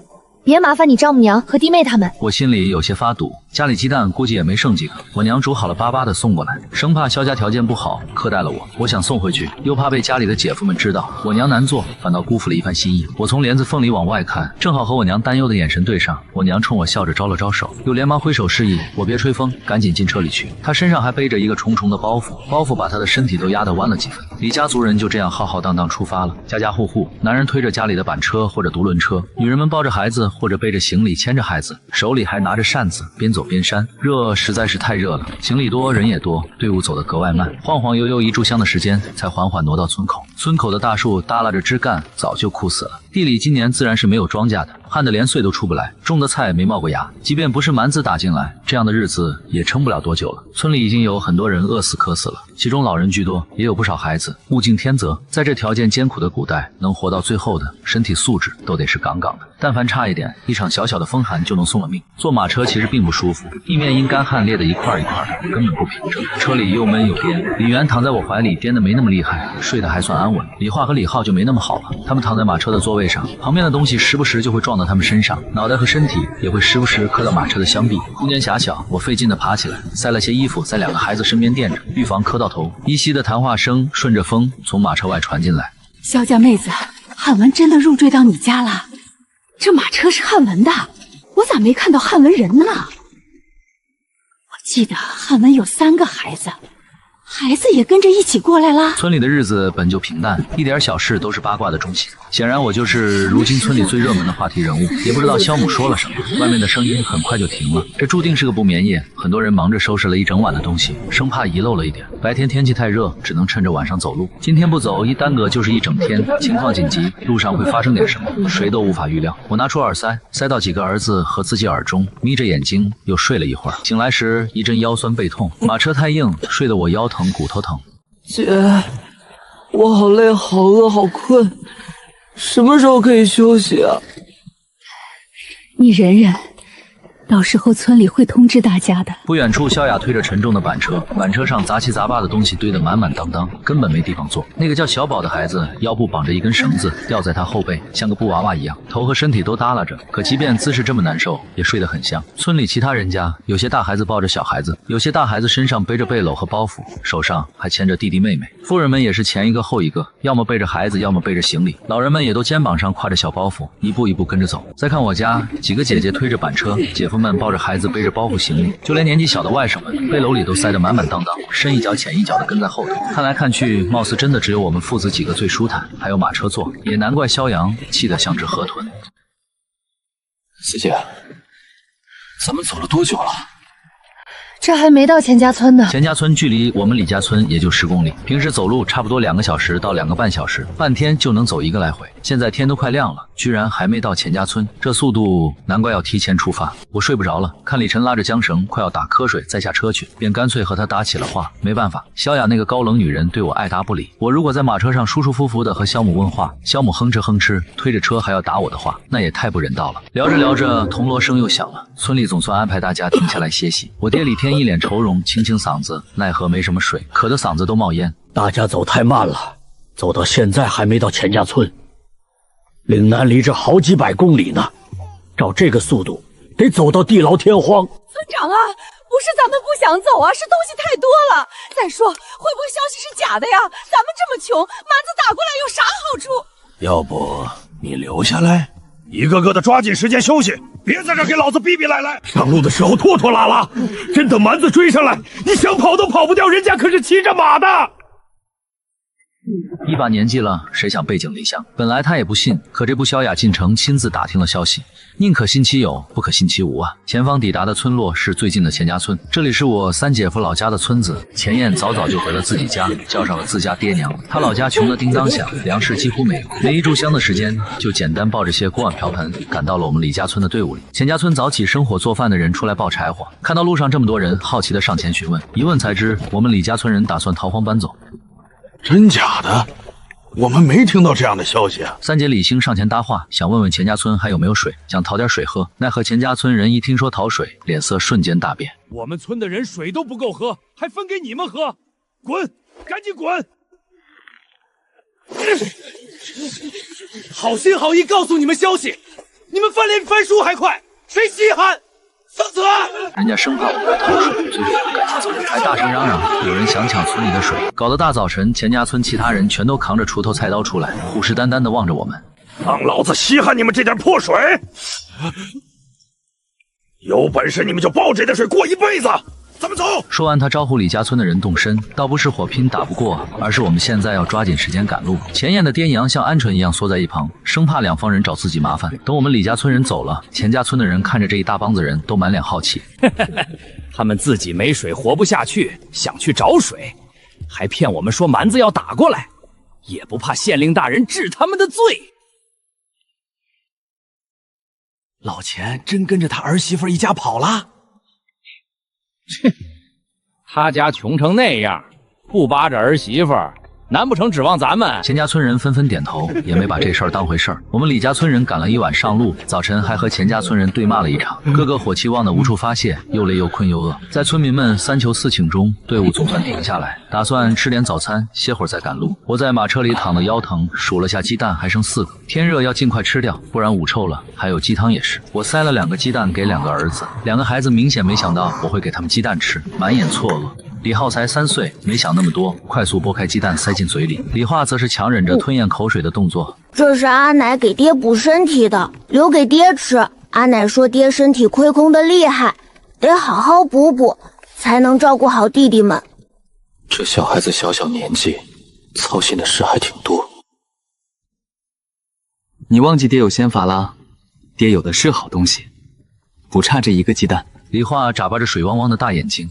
别麻烦你丈母娘和弟妹他们。我心里有些发堵，家里鸡蛋估计也没剩几个，我娘煮好了巴巴的送过来，生怕萧家条件不好苛待了我。我想送回去，又怕被家里的姐夫们知道，我娘难做，反倒辜负了一番心意。我从帘子缝里往外看，正好和我娘担忧的眼神对上，我娘冲我笑着招了招手，又连忙挥手示意我别吹风，赶紧进车里去。她身上还背着一个重重的包袱，包袱把她的身体都压得弯了几分。李家族人就这样浩浩荡荡出发了，家家户户，男人推着家里的板车或者独轮车，女人们抱着孩子或者背着行李牵着孩子，手里还拿着扇子，边走边扇。热实在是太热了，行李多人也多，队伍走得格外慢，晃晃悠悠一炷香的时间才缓缓挪到村口。村口的大树耷拉着枝干，早就枯死了。地里今年自然是没有庄稼的，旱得连穗都出不来，种的菜没冒过芽，即便不是蛮子打进来，这样的日子也撑不了多久了。村里已经有很多人饿死渴死了，其中老人居多，也有不少孩子。物竞天择，在这条件艰苦的古代，能活到最后的身体素质都得是杠杠的，但凡差一点，一场小小的风寒就能送了命。坐马车其实并不舒服，地面因干旱裂得一块一块的，根本不平整。车里又闷又颠，李元躺在我怀里，颠得没那么厉害，睡得还算安稳。李化和李浩就没那么好了，他们躺在马车的座位上，旁边的东西时不时就会撞到他们身上，脑袋和身体也会时不时磕到马车的箱壁。空间狭小，我费劲地爬起来，塞了些衣服在两个孩子身边垫着，预防磕到头。依稀的谈话声顺着风从马车外传进来。萧家妹子，汉文真的入赘到你家了？这马车是汉文的，我咋没看到汉文人呢？我记得汉文有3个孩子，孩子也跟着一起过来啦。村里的日子本就平淡，一点小事都是八卦的中心。显然我就是如今村里最热门的话题人物。也不知道萧母说了什么，外面的声音很快就停了。这注定是个不眠夜，很多人忙着收拾了一整晚的东西，生怕遗漏了一点。白天天气太热，只能趁着晚上走路。今天不走，一耽搁就是一整天。情况紧急，路上会发生点什么，谁都无法预料。我拿出耳塞，塞到几个儿子和自己耳中，眯着眼睛又睡了一会儿。醒来时一阵腰酸背痛，马车太硬，睡得我腰疼骨头疼。姐，我好累，好饿，好困，什么时候可以休息啊？你忍忍，到时候村里会通知大家的。不远处，萧雅推着沉重的板车，板车上杂七杂八的东西堆得满满当当，根本没地方坐。那个叫小宝的孩子腰部绑着一根绳子，吊在他后背，像个布娃娃一样，头和身体都耷拉着。可即便姿势这么难受，也睡得很香。村里其他人家，有些大孩子抱着小孩子，有些大孩子身上背着背篓和包袱，手上还牵着弟弟妹妹。妇人们也是前一个后一个，要么背着孩子，要么背着行李。老人们也都肩膀上挎着小包袱，一步一步跟着走。再看我家，几个姐姐推着板车，姐夫们抱着孩子背着包袱行李，就连年纪小的外甥们背篓里都塞得满满当当，深一脚浅一脚的跟在后头。看来看去，貌似真的只有我们父子几个最舒坦，还有马车坐，也难怪萧阳气得像只河豚。四姐，咱们走了多久了？这还没到钱家村呢。钱家村距离我们李家村也就10公里，平时走路差不多2个小时到2个半小时，半天就能走1个来回。现在天都快亮了，居然还没到钱家村，这速度难怪要提前出发。我睡不着了，看李晨拉着缰绳快要打瞌睡，再下车去，便干脆和他打起了话。没办法，萧雅那个高冷女人对我爱答不理。我如果在马车上舒舒服服的和萧母问话，萧母哼哧哼哧推着车还要打我的话，那也太不人道了。聊着聊着，铜锣声又响了，村里总算安排大家停下来歇息。我爹李天一脸愁容，清清嗓子，奈何没什么水，渴得嗓子都冒烟。大家走太慢了，走到现在还没到钱家村。岭南离这好几百公里呢，照这个速度，得走到地老天荒。村长啊，不是咱们不想走啊，是东西太多了。再说，会不会消息是假的呀？咱们这么穷，蛮子打过来有啥好处？要不你留下来，一个个的抓紧时间休息，别在这给老子逼逼赖赖。上路的时候拖拖拉拉，真等蛮子追上来，你想跑都跑不掉，人家可是骑着马的。一把年纪了，谁想背井离乡？本来他也不信，可这不萧雅进城亲自打听了消息，宁可信其有，不可信其无啊！前方抵达的村落是最近的钱家村，这里是我三姐夫老家的村子。钱燕早早就回了自己家，叫上了自家爹娘。他老家穷得叮当响，粮食几乎没有，没一炷香的时间，就简单抱着些锅碗瓢盆赶到了我们李家村的队伍里。钱家村早起生火做饭的人出来抱柴火，看到路上这么多人，好奇的上前询问，一问才知我们李家村人打算逃荒搬走。真假的？我们没听到这样的消息啊！三姐李兴上前搭话，想问问钱家村还有没有水，想讨点水喝。奈何钱家村人一听说讨水，脸色瞬间大变。我们村的人水都不够喝，还分给你们喝？滚！赶紧滚！好心好意告诉你们消息，你们翻脸翻书还快，谁稀罕？死！人家生怕我们逃水，嘴里赶紧走，还大声嚷嚷有人想抢村里的水，搞得大早晨钱家村其他人全都扛着锄头菜刀出来，虎视眈眈地望着我们。让老子稀罕你们这点破水！有本事你们就抱这点水过一辈子！咱们走。说完，他招呼李家村的人动身，倒不是火拼打不过，而是我们现在要抓紧时间赶路。钱燕的爹娘像鹌鹑一样缩在一旁，生怕两方人找自己麻烦。等我们李家村人走了，钱家村的人看着这一大帮子人，都满脸好奇。他们自己没水活不下去，想去找水，还骗我们说蛮子要打过来，也不怕县令大人治他们的罪。老钱真跟着他儿媳妇一家跑了？哼，他家穷成那样，不扒着儿媳妇，难不成指望咱们？钱家村人纷纷点头，也没把这事儿当回事儿。我们李家村人赶了一晚上路，早晨还和钱家村人对骂了一场，个个火气旺得无处发泄，又累又困又饿。在村民们三求四请中，队伍总算停下来，打算吃点早餐，歇会儿再赶路。我在马车里躺得腰疼，数了下鸡蛋还剩4个，天热要尽快吃掉，不然捂臭了。还有鸡汤也是，我塞了2个鸡蛋给2个儿子，2个孩子明显没想到我会给他们鸡蛋吃，满眼错愕。李浩才3岁，没想那么多，快速剥开鸡蛋塞进嘴里。李化则是强忍着吞咽口水的动作。这是阿奶给爹补身体的，留给爹吃。阿奶说爹身体亏空的厉害，得好好补补，才能照顾好弟弟们。这小孩子小小年纪，操心的事还挺多。你忘记爹有仙法了？爹有的是好东西，不差这1个鸡蛋。李化眨巴着水汪汪的大眼睛。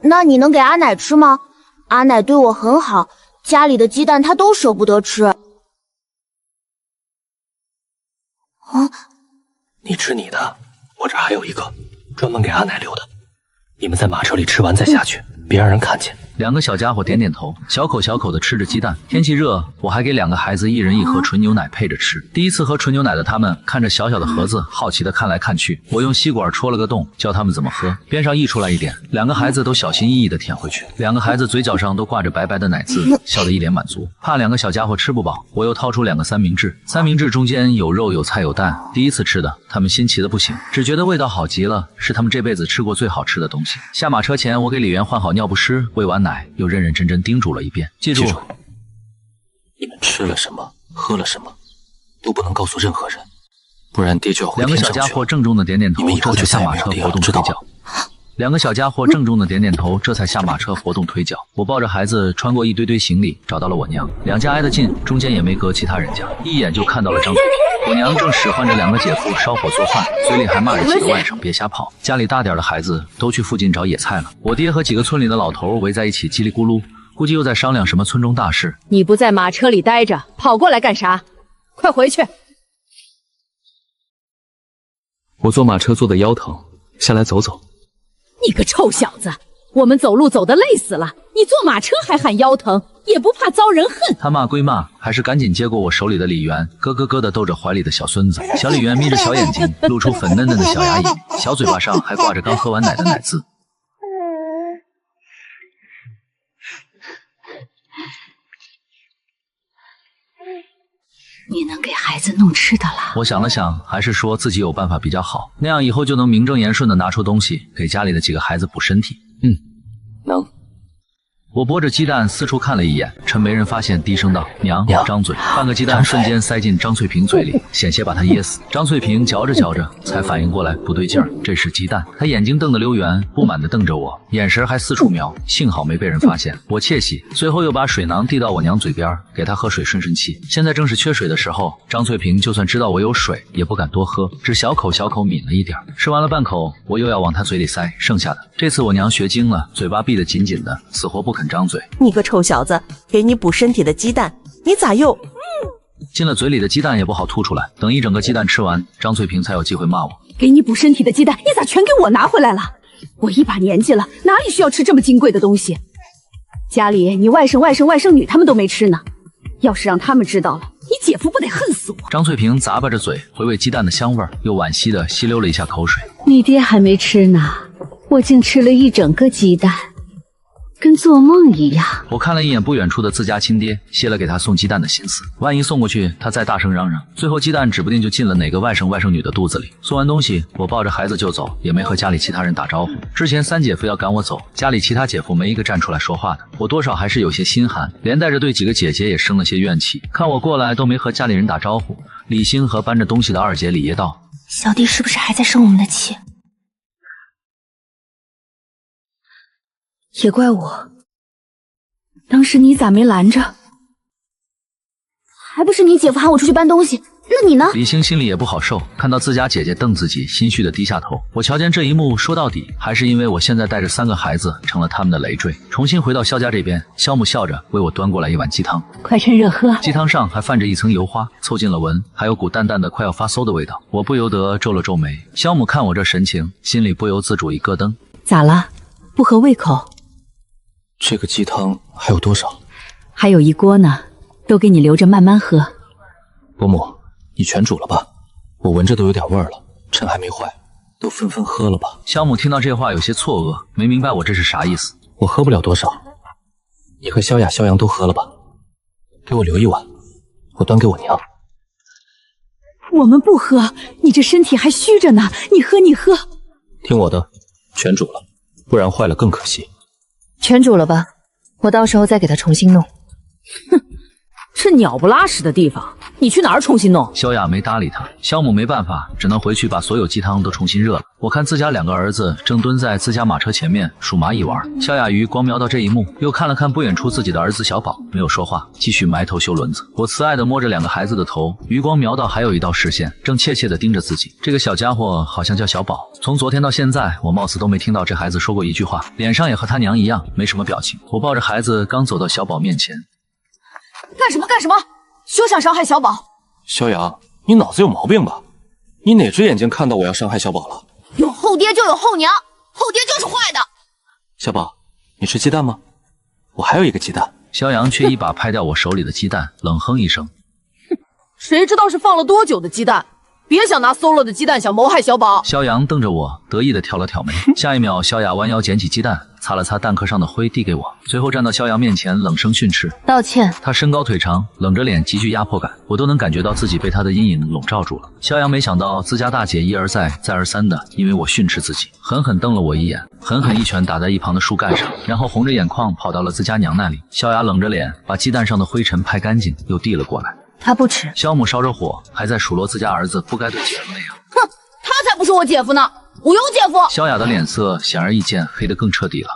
那你能给阿奶吃吗？阿奶对我很好，家里的鸡蛋她都舍不得吃。你吃你的，我这还有1个，专门给阿奶留的。你们在马车里吃完再下去，别让人看见。 2个小家伙点点头，小口小口的吃着鸡蛋。天气热，我还给2个孩子1人1盒纯牛奶配着吃。第一次喝纯牛奶的他们看着小小的盒子，好奇的看来看去。我用吸管戳了个洞，教他们怎么喝。边上溢出来一点，2个孩子都小心翼翼的舔回去。2个孩子嘴角上都挂着白白的奶渍，笑得一脸满足。怕2个小家伙吃不饱，我又掏出2个三明治。三明治中间有肉有菜有蛋，第一次吃的，他们新奇的不行，只觉得味道好极了，是他们这辈子吃过最好吃的东西。下马车前，我给李媛换好尿不湿，喂完奶。 又认认真真叮嘱了一遍，记住，你们吃了什么，喝了什么，都不能告诉任何人，不然爹就要回2个小家伙郑重的点点头，这才下马车活动推脚。2个小家伙郑重的点点头，这才下马车活动推脚。我抱着孩子穿过一堆堆行李，找到了我娘。2家挨得近，中间也没隔其他人家，一眼就看到了张嘴。我娘正使唤着2个姐夫烧火做饭，嘴里还骂着几个外甥别瞎跑。家里大点的孩子都去附近找野菜了。我爹和几个村里的老头围在一起叽里咕噜，估计又在商量什么村中大事。你不在马车里待着，跑过来干啥？快回去！我坐马车坐得腰疼，下来走走。 你个臭小子，我们走路走得累死了，你坐马车还喊腰疼，也不怕遭人恨。他骂归骂，还是赶紧接过我手里的李媛，咯咯咯地逗着怀里的小孙子。小李媛眯着小眼睛，露出粉嫩嫩的小牙龈，小嘴巴上还挂着刚喝完奶的奶渍。你能给孩子弄吃的了？我想了想，还是说自己有办法比较好，那样以后就能名正言顺的拿出东西给家里的几个孩子补身体。能。我剥着鸡蛋四处看了一眼，趁没人发现，低声道：“娘，张嘴。”半个鸡蛋瞬间塞进张翠萍嘴里，险些把她噎死。张翠萍嚼着嚼着，才反应过来不对劲儿，这是鸡蛋。她眼睛瞪得溜圆，不满地瞪着我，眼神还四处瞄。幸好没被人发现，我窃喜。随后又把水囊递到我娘嘴边，给她喝水顺顺气。现在正是缺水的时候，张翠萍就算知道我有水，也不敢多喝，只小口小口抿了一点。吃完了半口，我又要往她嘴里塞剩下的。这次我娘学精了，嘴巴闭得紧紧的，死活不肯张嘴。你个臭小子，给你补身体的鸡蛋，你咋又……进了嘴里的鸡蛋也不好吐出来，等一整个鸡蛋吃完，张翠萍才有机会骂我。给你补身体的鸡蛋，你咋全给我拿回来了？我一把年纪了，哪里需要吃这么金贵的东西？家里你外甥、外甥女他们都没吃呢，要是让他们知道了，你姐夫不得恨死我？张翠萍咂巴着嘴，回味鸡蛋的香味，又惋惜的吸溜了一下口水。你爹还没吃呢，我竟吃了一整个鸡蛋。跟做梦一样。我看了一眼不远处的自家亲爹，歇了给他送鸡蛋的心思。万一送过去，他再大声嚷嚷，最后鸡蛋指不定就进了哪个外甥外甥女的肚子里。送完东西，我抱着孩子就走，也没和家里其他人打招呼。之前三姐夫要赶我走，家里其他姐夫没一个站出来说话的，我多少还是有些心寒，连带着对几个姐姐也生了些怨气。看我过来都没和家里人打招呼，李欣和搬着东西的二姐李爷道：“小弟是不是还在生我们的气？也怪我，当时你咋没拦着？还不是你姐夫喊我出去搬东西，那你呢？”李欣心里也不好受，看到自家姐姐瞪自己，心虚的低下头。我瞧见这一幕，说到底还是因为我现在带着3个孩子成了他们的累赘。重新回到萧家这边，萧母笑着为我端过来一碗鸡汤，快趁热喝。鸡汤上还泛着一层油花，凑近了闻，还有股淡淡的快要发馊的味道。我不由得皱了皱眉。萧母看我这神情，心里不由自主一咯噔。咋了？不合胃口？这个鸡汤还有多少？还有一锅呢，都给你留着慢慢喝。伯母，你全煮了吧，我闻着都有点味儿了，趁还没坏，都纷纷喝了吧。萧母听到这话有些错愕，没明白我这是啥意思。我喝不了多少，你和萧雅、萧阳都喝了吧，给我留一碗，我端给我娘。我们不喝，你这身体还虚着呢，你喝你喝。听我的，全煮了，不然坏了更可惜。全煮了吧，我到时候再给他重新弄。哼，这鸟不拉屎的地方，你去哪儿重新弄？萧雅没搭理他，萧母没办法，只能回去把所有鸡汤都重新热了。我看自家2个儿子正蹲在自家马车前面数蚂蚁玩，萧雅余光瞄到这一幕，又看了看不远处自己的儿子小宝，没有说话，继续埋头修轮子。我慈爱地摸着2个孩子的头，余光瞄到还有一道视线正怯怯地盯着自己。这个小家伙好像叫小宝，从昨天到现在，我貌似都没听到这孩子说过一句话，脸上也和他娘一样没什么表情。我抱着孩子刚走到小宝面前，干什么干什么？休想伤害小宝！萧阳，你脑子有毛病吧？你哪只眼睛看到我要伤害小宝了？有后爹就有后娘，后爹就是坏的。小宝，你吃鸡蛋吗？我还有一个鸡蛋。萧阳却一把拍掉我手里的鸡蛋，冷哼一声：“哼，谁知道是放了多久的鸡蛋？别想拿馊了的鸡蛋想谋害小宝。”萧阳瞪着我，得意地挑了挑眉。下一秒，萧雅弯腰捡起鸡蛋，擦了擦蛋壳上的灰，递给我，随后站到萧阳面前，冷声训斥：“道歉。”他身高腿长，冷着脸，极具压迫感，我都能感觉到自己被他的阴影笼罩住了。萧阳没想到自家大姐一而再再而三的因为我训斥自己，狠狠瞪了我一眼，狠狠一拳打在一旁的树干上，然后红着眼眶跑到了自家娘那里。萧雅冷着脸把鸡蛋上的灰尘拍干净，又递了过来。他不吃。萧母烧着火，还在数落自家儿子不该对姐夫那样。哼，他才不是我姐夫呢，我有姐夫。萧雅的脸色显而易见黑得更彻底了。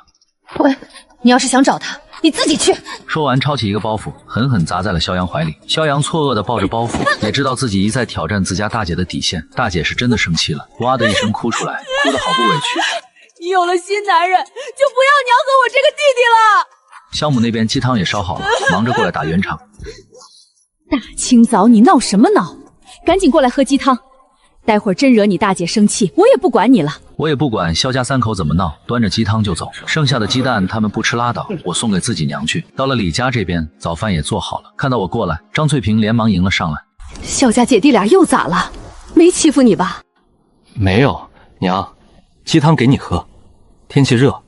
喂，你要是想找他，你自己去。说完，抄起一个包袱，狠狠砸在了萧阳怀里。萧阳错愕地抱着包袱，也知道自己一再挑战自家大姐的底线，大姐是真的生气了，哇的一声哭出来，哭得好不委屈。你有了新男人，就不要娘和我这个弟弟了。萧母那边鸡汤也烧好了，忙着过来打圆场。大清早你闹什么闹？赶紧过来喝鸡汤，待会儿真惹你大姐生气，我也不管你了。我也不管萧家3口怎么闹，端着鸡汤就走。剩下的鸡蛋他们不吃拉倒，我送给自己娘去。到了李家这边，早饭也做好了。看到我过来，张翠萍连忙迎了上来。萧家姐弟俩又咋了？没欺负你吧？没有，娘，鸡汤给你喝。天气热，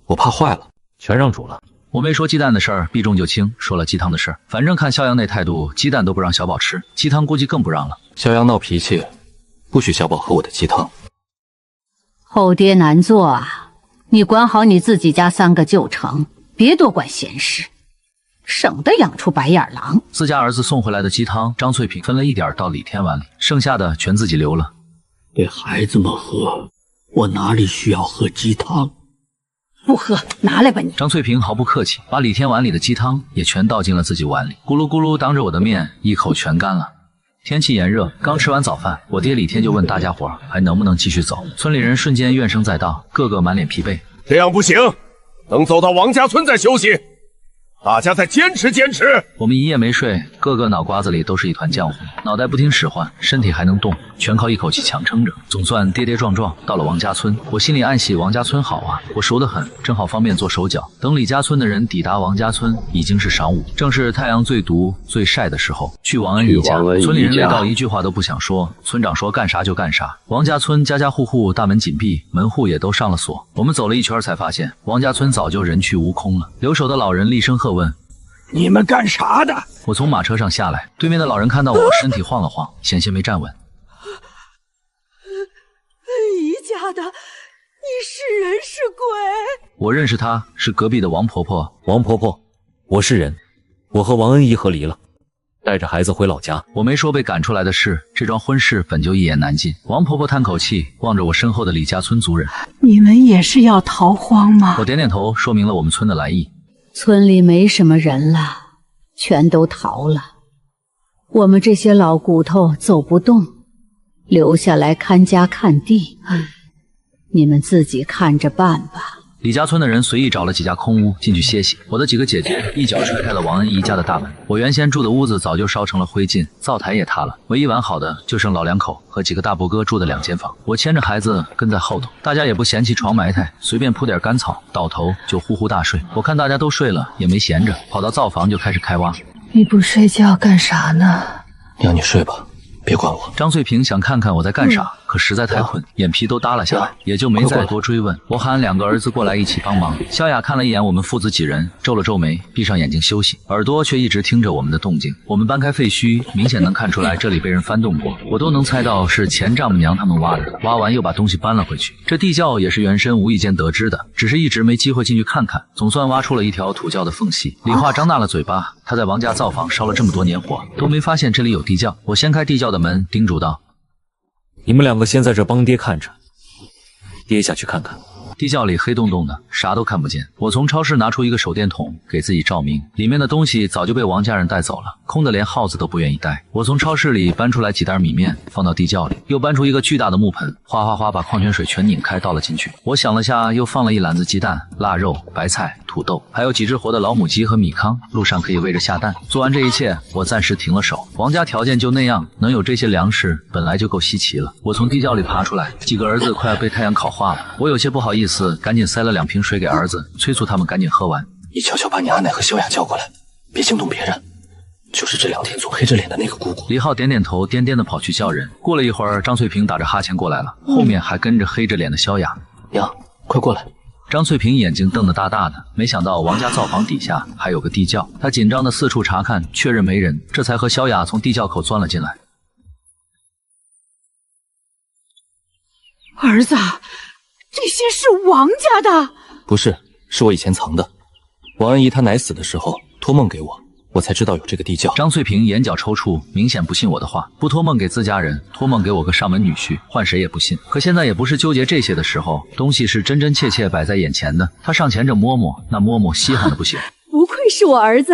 我怕坏了，全让煮了。我没说鸡蛋的事儿，避重就轻，说了鸡汤的事儿。反正看萧阳那态度，鸡蛋都不让小宝吃，鸡汤估计更不让了。萧阳闹脾气，不许小宝喝我的鸡汤。后爹难做啊，你管好你自己家3个就成，别多管闲事，省得养出白眼狼。自家儿子送回来的鸡汤，张翠萍分了一点到李天碗里，剩下的全自己留了，给孩子们喝。我哪里需要喝鸡汤？不喝，拿来吧你。张翠萍毫不客气，把李天碗里的鸡汤也全倒进了自己碗里，咕噜咕噜，当着我的面一口全干了。天气炎热，刚吃完早饭，我爹李天就问大家伙还能不能继续走。村里人瞬间怨声载道，个个满脸疲惫。这样不行，等走到王家村再休息。大家再坚持坚持。我们一夜没睡，个个脑瓜子里都是一团浆糊，脑袋不听使唤，身体还能动，全靠一口气强撑着。总算跌跌撞撞到了王家村，我心里暗喜王家村好啊，我熟得很，正好方便做手脚。等李家村的人抵达王家村，已经是晌午，正是太阳最毒最晒的时候。去王恩一家，村里人累到一句话都不想说，村长说干啥就干啥。王家村家家户户大门紧闭，门户也都上了锁。我们走了一圈才发现，王家村早就人去屋空了。留守的老人厉声喝问：“你们干啥的？”我从马车上下来，对面的老人看到我，身体晃了晃，险些没站稳。宜家的，你是人是鬼？我认识她，是隔壁的王婆婆。王婆婆，我是人，我和王恩姨和离了，带着孩子回老家。我没说被赶出来的事，这桩婚事本就一言难尽。王婆婆叹口气，望着我身后的李家村族人：“你们也是要逃荒吗？”我点点头，说明了我们村的来意。村里没什么人了，全都逃了。我们这些老骨头走不动，留下来看家看地。你们自己看着办吧。李家村的人随意找了几家空屋进去歇息。我的几个姐姐一脚踹开了王恩姨家的大门。我原先住的屋子早就烧成了灰烬，灶台也塌了，唯一完好的就剩老两口和几个大伯哥住的2间房。我牵着孩子跟在后头，大家也不嫌弃床埋汰，随便铺点干草，倒头就呼呼大睡。我看大家都睡了，也没闲着，跑到灶房就开始开挖。你不睡觉干啥呢？娘，你睡吧，别管我。张翠萍想看看我在干啥，可实在太困，眼皮都耷拉下来，也就没再多追问。我喊2个儿子过来一起帮忙。萧雅看了一眼我们父子几人，皱了皱眉，闭上眼睛休息，耳朵却一直听着我们的动静。我们搬开废墟，明显能看出来这里被人翻动过，我都能猜到是前丈母娘他们挖的，挖完又把东西搬了回去。这地窖也是原身无意间得知的，只是一直没机会进去看看。总算挖出了一条土窖的缝隙。李化张大了嘴巴，他在王家灶房烧了这么多年火，都没发现这里有地窖。我掀开地窖的门，叮嘱道：“你们2个先在这帮爹看着，爹下去看看。”地窖里黑洞洞的，啥都看不见。我从超市拿出一个手电筒给自己照明，里面的东西早就被王家人带走了，空的连耗子都不愿意带。我从超市里搬出来几袋米面放到地窖里，又搬出一个巨大的木盆，哗哗哗把矿泉水全拧开倒了进去。我想了下，又放了一篮子鸡蛋、腊肉、白菜、土豆，还有几只活的老母鸡和米糠，路上可以喂着下蛋。做完这一切，我暂时停了手。王家条件就那样，能有这些粮食本来就够稀奇了。我从地窖里爬出来，几个儿子快要被太阳烤化了，我有些不好意思，赶紧塞了2瓶水给儿子，催促他们赶紧喝完。你悄悄把你阿奶和萧雅叫过来，别惊动别人。就是这2天总黑着脸的那个姑姑。李浩点点头，颠颠的跑去叫人。过了一会儿，张翠萍打着哈欠过来了，后面还跟着黑着脸的萧雅。娘，快过来。张翠萍眼睛瞪得大大的，没想到王家灶房底下还有个地窖，她紧张的四处查看，确认没人，这才和萧雅从地窖口钻了进来。儿子，这些是王家的？不是，是我以前藏的。王恩姨她奶死的时候托梦给我，我才知道有这个地窖。张翠萍眼角抽搐，明显不信我的话，不托梦给自家人，托梦给我个上门女婿，换谁也不信。可现在也不是纠结这些的时候，东西是真真切切摆在眼前的。他上前着摸摸，那摸摸稀罕的不行。不愧是我儿子，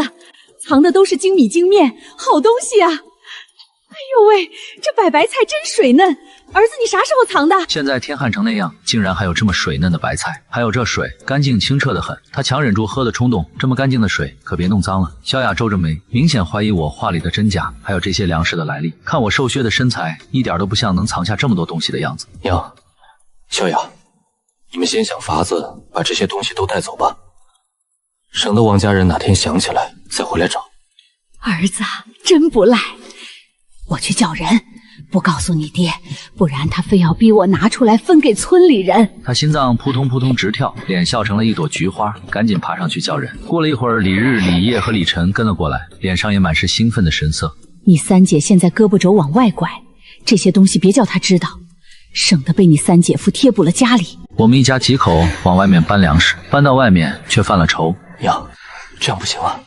藏的都是精米精面，好东西啊！哎呦喂，这摆白菜真水嫩，儿子你啥时候藏的？现在天旱成那样，竟然还有这么水嫩的白菜，还有这水干净清澈的很。他强忍住喝的冲动，这么干净的水可别弄脏了。萧雅皱着眉，明显怀疑我话里的真假，还有这些粮食的来历。看我瘦削的身材，一点都不像能藏下这么多东西的样子。娘，萧雅，你们先想法子把这些东西都带走吧，省得王家人哪天想起来再回来找。儿子真不赖，我去叫人，不告诉你爹，不然他非要逼我拿出来分给村里人。他心脏扑通扑通直跳，脸笑成了一朵菊花，赶紧爬上去叫人。过了一会儿，李日、李烨和李晨跟了过来，脸上也满是兴奋的神色。你三姐现在胳膊肘往外拐，这些东西别叫她知道，省得被你三姐夫贴补了家里。我们一家几口往外面搬粮食，搬到外面却犯了愁。娘，这样不行啊，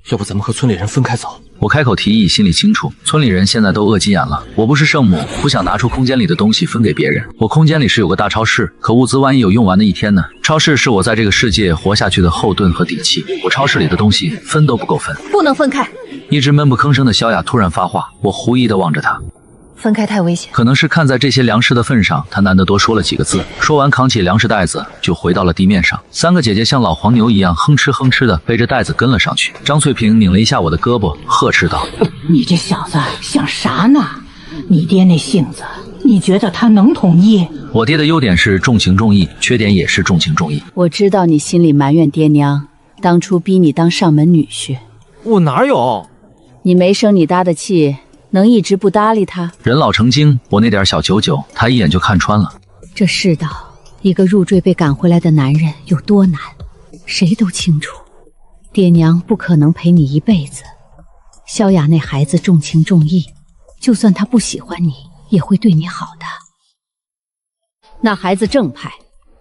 要不咱们和村里人分开走？我开口提议，心里清楚，村里人现在都饿急眼了。我不是圣母，不想拿出空间里的东西分给别人。我空间里是有个大超市，可物资万一有用完的一天呢？超市是我在这个世界活下去的后盾和底气。我超市里的东西分都不够分，不能分开。一直闷不吭声的萧雅突然发话，我狐疑地望着她。分开太危险。可能是看在这些粮食的份上，他难得多说了几个字。说完，扛起粮食袋子就回到了地面上。三个姐姐像老黄牛一样哼哧哼哧的背着袋子跟了上去。张翠萍拧了一下我的胳膊，呵斥道：“你这小子想啥呢？你爹那性子，你觉得他能同意？”我爹的优点是重情重义，缺点也是重情重义。我知道你心里埋怨爹娘当初逼你当上门女婿。我哪有？你没生你搭的气，能一直不搭理他？人老成精，我那点小九九，他一眼就看穿了。这世道，一个入赘被赶回来的男人有多难，谁都清楚。爹娘不可能陪你一辈子。萧雅那孩子重情重义，就算他不喜欢你，也会对你好的。那孩子正派，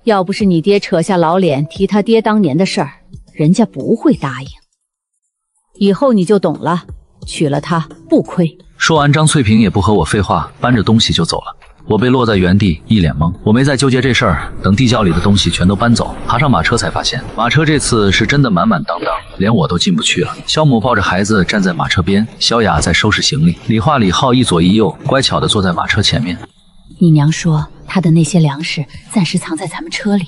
要不是你爹扯下老脸提他爹当年的事儿，人家不会答应。以后你就懂了，娶了她不亏。说完，张翠萍也不和我废话，搬着东西就走了。我被落在原地，一脸懵。我没再纠结这事儿，等地窖里的东西全都搬走，爬上马车才发现，马车这次是真的满满当当，连我都进不去了。萧母抱着孩子站在马车边，萧雅在收拾行李，李化、李浩一左一右，乖巧地坐在马车前面。你娘说她的那些粮食暂时藏在咱们车里，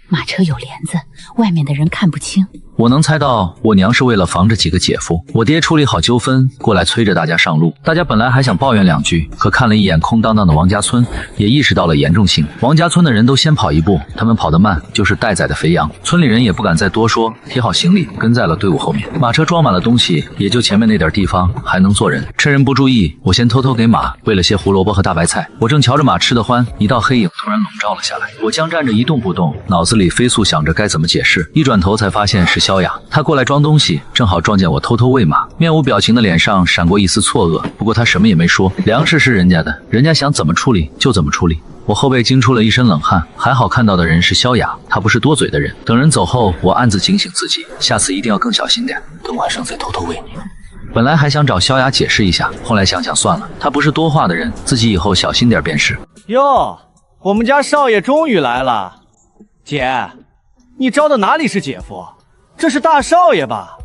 马车有帘子，外面的人看不清。我能猜到，我娘是为了防着几个姐夫，我爹处理好纠纷，过来催着大家上路。大家本来还想抱怨两句，可看了一眼空荡荡的王家村，也意识到了严重性。王家村的人都先跑一步，他们跑得慢，就是待宰的肥羊。村里人也不敢再多说，提好行李，跟在了队伍后面。马车装满了东西，也就前面那点地方还能坐人。趁人不注意，我先偷偷给马喂了些胡萝卜和大白菜。我正瞧着马吃得欢，一道黑影突然笼罩了下来。我僵站着一动不动，脑子里飞速想着该怎么解释。一转头才发现是萧雅，她过来装东西，正好撞见我偷偷喂马，面无表情的脸上闪过一丝错愕。不过她什么也没说，粮食是人家的，人家想怎么处理就怎么处理。我后背惊出了一身冷汗，还好看到的人是萧雅，她不是多嘴的人。等人走后，我暗自警醒自己，下次一定要更小心点，等晚上再偷偷喂你。本来还想找萧雅解释一下，后来想想算了，她不是多话的人，自己以后小心点便是。哟，我们家少爷终于来了。姐，你招的哪里是姐夫，这是大少爷吧？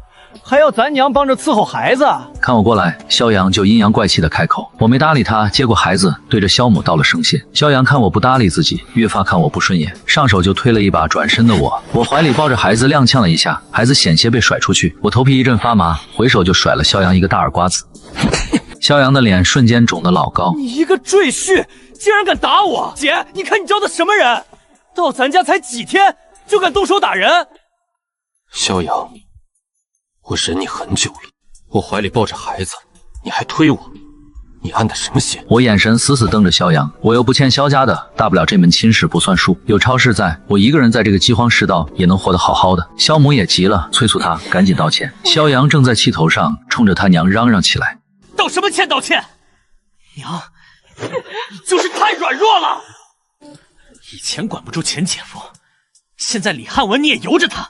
还要咱娘帮着伺候孩子。看我过来，萧阳就阴阳怪气的开口。我没搭理他，接过孩子，对着萧母道了声谢。萧阳看我不搭理自己，越发看我不顺眼，上手就推了一把转身的我。我怀里抱着孩子踉跄了一下，孩子险些被甩出去，我头皮一阵发麻，回手就甩了萧阳一个大耳刮子。萧阳的脸瞬间肿得老高。你一个赘婿，竟然敢打我！姐，你看你招的什么人？到咱家才几天，就敢动手打人？萧阳，我忍你很久了，我怀里抱着孩子，你还推我，你安的什么心？我眼神死死瞪着萧阳，我又不欠萧家的，大不了这门亲事不算数。有超市在，我一个人在这个饥荒世道也能活得好好的。萧母也急了，催促他赶紧道歉。萧阳正在气头上，冲着他娘嚷嚷起来：“道什么歉？道歉！娘，你就是太软弱了。以前管不住前姐夫，现在李汉文你也由着他。”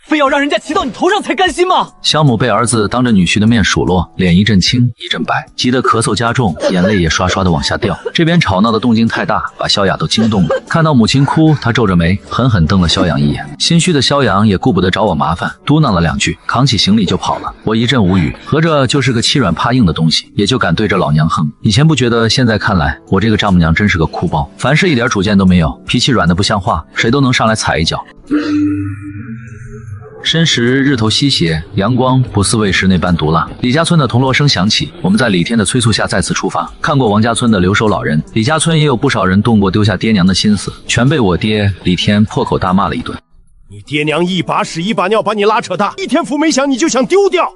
非要让人家骑到你头上才甘心吗？萧母被儿子当着女婿的面数落，脸一阵青一阵白，急得咳嗽加重，眼泪也刷刷的往下掉。这边吵闹的动静太大，把萧雅都惊动了。看到母亲哭，她皱着眉，狠狠瞪了萧阳一眼。心虚的萧阳也顾不得找我麻烦，嘟囔了两句，扛起行李就跑了。我一阵无语，合着就是个欺软怕硬的东西，也就敢对着老娘横。以前不觉得，现在看来，我这个丈母娘真是个哭包，凡事一点主见都没有，脾气软的不像话，谁都能上来踩一脚。申时日头西斜，阳光不似卫时那般毒辣。李家村的铜锣声响起，我们在李天的催促下再次出发。看过王家村的留守老人，李家村也有不少人动过丢下爹娘的心思，全被我爹李天破口大骂了一顿。你爹娘一把屎一把尿把你拉扯大，一天福没享你就想丢掉，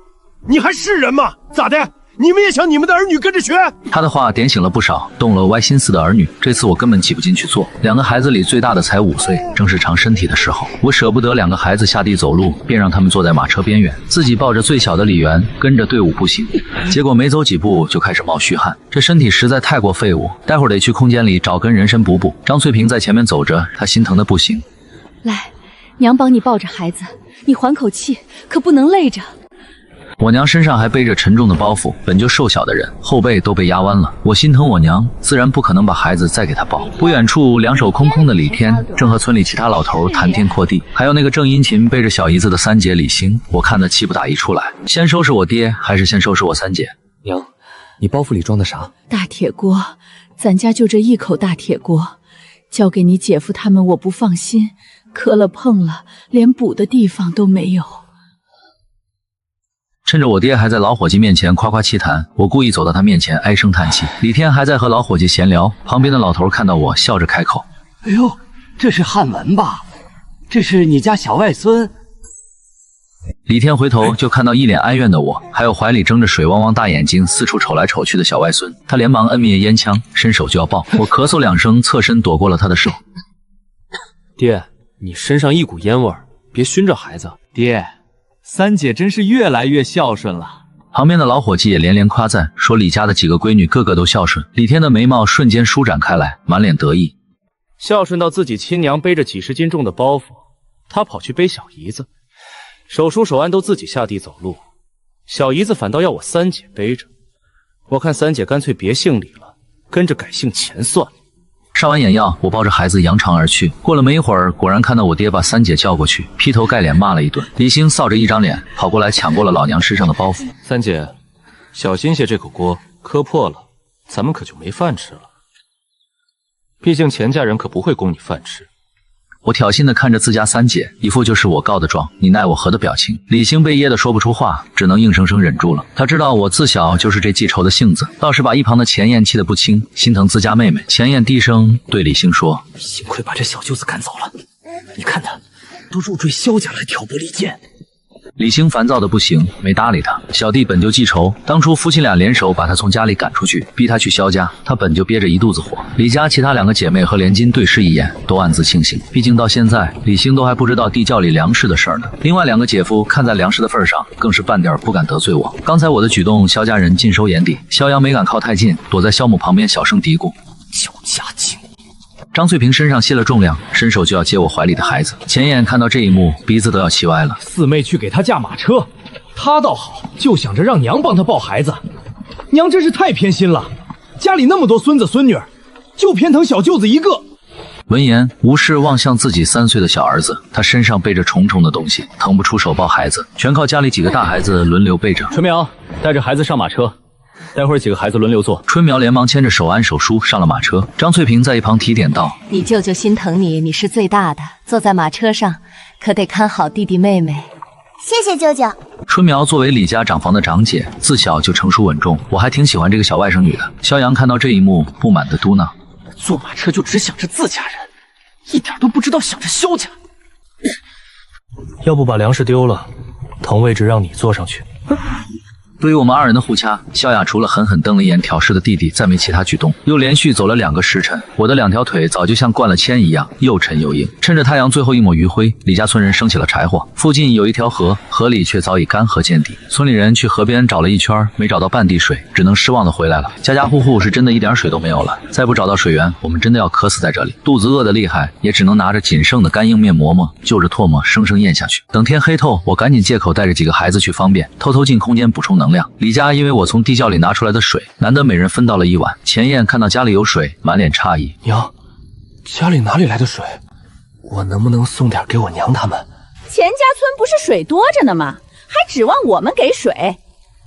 你还是人吗？咋的？你们也想你们的儿女跟着学？他的话点醒了不少动了歪心思的儿女。这次我根本挤不进去做，两个孩子里最大的才5岁，正是长身体的时候。我舍不得两个孩子下地走路，便让他们坐在马车边缘，自己抱着最小的李元跟着队伍步行。结果没走几步就开始冒虚汗，这身体实在太过废物，待会儿得去空间里找根人参补补。张翠萍在前面走着，她心疼的不行。来，娘帮你抱着孩子，你缓口气，可不能累着。我娘身上还背着沉重的包袱，本就瘦小的人，后背都被压弯了。我心疼我娘，自然不可能把孩子再给她抱。不远处，两手空空的李天正和村里其他老头谈天阔地，还有那个正殷勤背着小姨子的三姐李星，我看得气不打一处来。先收拾我爹，还是先收拾我三姐？娘，你包袱里装的啥？大铁锅，咱家就这一口大铁锅，交给你姐夫他们我不放心，磕了碰了，连补的地方都没有。趁着我爹还在老伙计面前夸夸其谈，我故意走到他面前唉声叹气。李天还在和老伙计闲聊，旁边的老头看到我，笑着开口：“哎呦，这是汉文吧？这是你家小外孙。”李天回头就看到一脸哀怨的我，还有怀里睁着水汪汪大眼睛四处瞅来瞅去的小外孙。他连忙摁灭烟枪，伸手就要抱，我咳嗽2声，侧身躲过了他的手。爹，你身上一股烟味儿，别熏着孩子。爹，三姐真是越来越孝顺了。旁边的老伙计也连连夸赞，说李家的几个闺女个个都孝顺。李天的眉毛瞬间舒展开来，满脸得意。孝顺到自己亲娘背着几十斤重的包袱，他跑去背小姨子。手叔手安都自己下地走路，小姨子反倒要我三姐背着。我看三姐干脆别姓李了，跟着改姓钱算了。上完眼药，我抱着孩子扬长而去。过了没一会儿，果然看到我爹把三姐叫过去，劈头盖脸骂了一顿。李兴臊着一张脸，跑过来抢过了老娘身上的包袱。三姐，小心些，这口锅磕破了，咱们可就没饭吃了。毕竟钱家人可不会供你饭吃。我挑衅地看着自家三姐，一副就是我告的状，你奈我何的表情。李兴被噎得说不出话，只能硬生生忍住了。他知道我自小就是这记仇的性子，倒是把一旁的钱燕气得不轻，心疼自家妹妹。钱燕低声对李兴说：“幸亏把这小舅子赶走了，你看他都入赘萧家来挑拨离间。”李兴烦躁的不行，没搭理他。小弟本就记仇，当初夫妻俩联手把他从家里赶出去，逼他去萧家，他本就憋着一肚子火。李家其他2个姐妹和连金对视一眼，都暗自庆幸，毕竟到现在李兴都还不知道地窖里粮食的事儿呢。另外2个姐夫看在粮食的份上，更是半点不敢得罪我。刚才我的举动，萧家人尽收眼底，萧阳没敢靠太近，躲在萧母旁边小声嘀咕：“焦家精。”张翠萍身上卸了重量，伸手就要接我怀里的孩子。钱燕看到这一幕，鼻子都要气歪了。四妹去给他驾马车，他倒好，就想着让娘帮他抱孩子。娘真是太偏心了，家里那么多孙子孙女，就偏疼小舅子一个。闻言，吴氏望向自己3岁的小儿子，他身上背着重重的东西，腾不出手抱孩子，全靠家里几个大孩子轮流背着。春苗，带着孩子上马车。待会儿几个孩子轮流坐。春苗连忙牵着手安手书上了马车。张翠萍在一旁提点道：“你舅舅心疼你，你是最大的，坐在马车上可得看好弟弟妹妹。”谢谢舅舅。春苗作为李家长房的长姐，自小就成熟稳重，我还挺喜欢这个小外甥女的。萧阳看到这一幕，不满地嘟囔：“坐马车就只想着自家人，一点都不知道想着萧家。要不把粮食丢了，腾位置让你坐上去。”对于我们2人的互掐，萧雅除了狠狠瞪了一眼挑事的弟弟，再没其他举动。又连续走了2个时辰，我的2条腿早就像灌了铅一样，又沉又硬。趁着太阳最后一抹余晖，李家村人生起了柴火。附近有一条河，河里却早已干涸见底。村里人去河边找了一圈，没找到半滴水，只能失望的回来了。家家户户是真的一点水都没有了，再不找到水源，我们真的要渴死在这里。肚子饿得厉害，也只能拿着仅剩的干硬面馍馍，就着唾沫生生咽下去。等天黑透，我赶紧借口带着几个孩子去方便，偷偷进空间补充能量。李家因为我从地窖里拿出来的水，难得每人分到了1碗。钱燕看到家里有水，满脸诧异：“娘，家里哪里来的水？我能不能送点给我娘他们？”钱家村不是水多着呢吗？还指望我们给水？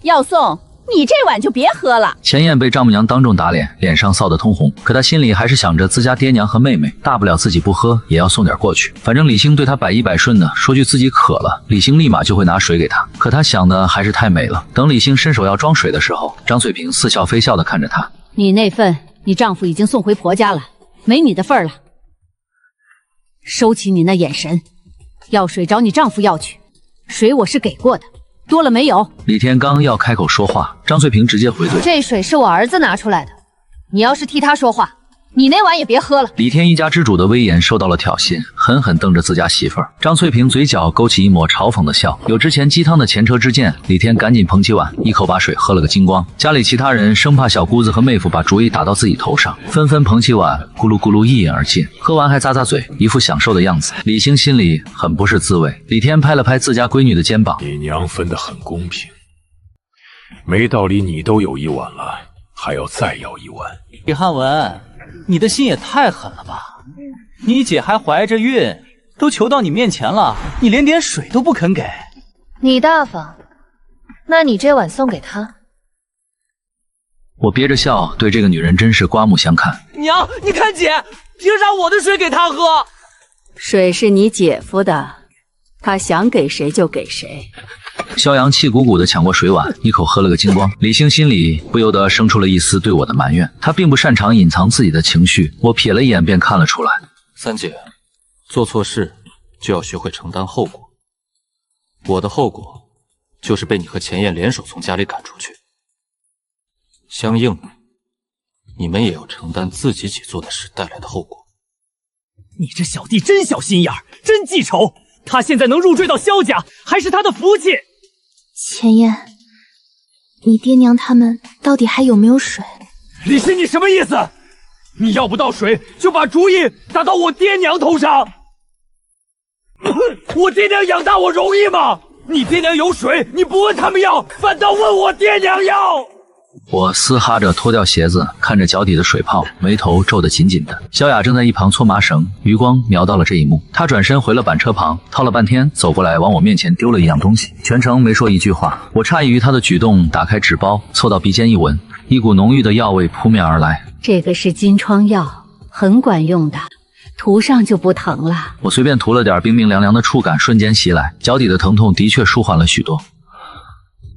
要送你这碗就别喝了。钱燕被丈母娘当众打脸，脸上臊得通红，可她心里还是想着自家爹娘和妹妹，大不了自己不喝，也要送点过去。反正李兴对她百依百顺的，说句自己渴了，李兴立马就会拿水给她。可她想的还是太美了。等李兴伸手要装水的时候，张翠萍似笑非笑的看着她：“你那份，你丈夫已经送回婆家了，没你的份了。收起你那眼神，要水找你丈夫要去，水我是给过的。”多了没有？李天刚要开口说话，张翠萍直接回怼：“这水是我儿子拿出来的，你要是替他说话，你那碗也别喝了。”李天一家之主的威严受到了挑衅，狠狠瞪着自家媳妇儿。张翠萍嘴角勾起一抹嘲讽的笑。有之前鸡汤的前车之鉴，李天赶紧捧起碗，一口把水喝了个精光。家里其他人生怕小姑子和妹夫把主意打到自己头上，纷纷捧起碗，咕噜咕噜一饮而尽。喝完还咂咂嘴，一副享受的样子。李兴心里很不是滋味。李天拍了拍自家闺女的肩膀：“你娘分得很公平，没道理你都有1碗了，还要再要1碗。”李汉文，你的心也太狠了吧！你姐还怀着孕，都求到你面前了，你连点水都不肯给。”“，你大方，那你这碗送给他。”我憋着笑，对这个女人真是刮目相看。娘，你看姐，凭啥我的水给她喝？水是你姐夫的，他想给谁就给谁。肖阳气鼓鼓地抢过水碗，一口喝了个精光。李杏心里不由得生出了一丝对我的埋怨，她并不擅长隐藏自己的情绪，我瞥了一眼便看了出来。三姐，做错事就要学会承担后果。我的后果就是被你和钱燕联手从家里赶出去，相应的，你们也要承担自己做的事带来的后果。你这小弟真小心眼儿，真记仇。他现在能入赘到萧家，还是他的福气。钱燕，你爹娘他们到底还有没有水？李欣，你什么意思？你要不到水，就把主意打到我爹娘头上。我爹娘养大我容易吗？你爹娘有水，你不问他们要，反倒问我爹娘要。我嘶哈着脱掉鞋子，看着脚底的水泡，眉头皱得紧紧的。萧雅正在一旁搓麻绳，余光瞄到了这一幕，她转身回了板车旁，掏了半天，走过来往我面前丢了一样东西，全程没说一句话。我诧异于她的举动，打开纸包，凑到鼻尖一闻，一股浓郁的药味扑面而来。这个是金疮药，很管用的，涂上就不疼了。我随便涂了点，冰冰凉凉的触感瞬间袭来，脚底的疼痛的确舒缓了许多。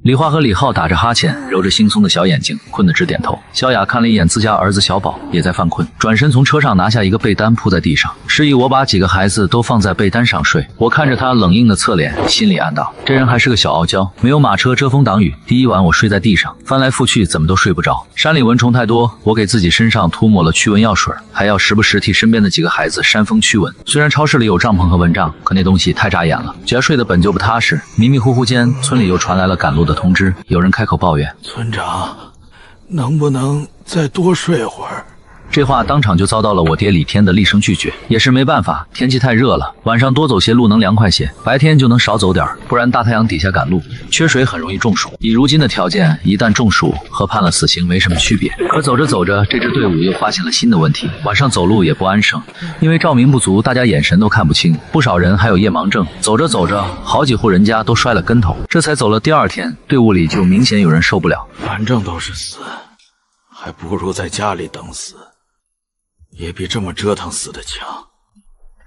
李花和李浩打着哈欠，揉着惺忪的小眼睛，困得直点头。萧雅看了一眼自家儿子小宝，也在犯困，转身从车上拿下一个被单铺在地上，示意我把几个孩子都放在被单上睡。我看着他冷硬的侧脸，心里暗道，这人还是个小傲娇。没有马车遮风挡雨，第一晚我睡在地上，翻来覆去怎么都睡不着。山里蚊虫太多，我给自己身上涂抹了驱蚊药水，还要时不时替身边的几个孩子扇风驱蚊。虽然超市里有帐篷和蚊帐，可那东西太扎眼了，觉得睡得本就不踏实。迷迷糊糊间，村里又传来了赶路的通知，有人开口抱怨：村长，能不能再多睡会儿？这话当场就遭到了我爹李天的厉声拒绝，也是没办法，天气太热了，晚上多走些路能凉快些，白天就能少走点，不然大太阳底下赶路，缺水很容易中暑。以如今的条件，一旦中暑和判了死刑没什么区别。可走着走着，这支队伍又发现了新的问题，晚上走路也不安生，因为照明不足，大家眼神都看不清，不少人还有夜盲症。走着走着，好几户人家都摔了跟头。这才走了第二天，队伍里就明显有人受不了，反正都是死，还不如在家里等死。也比这么折腾死的强。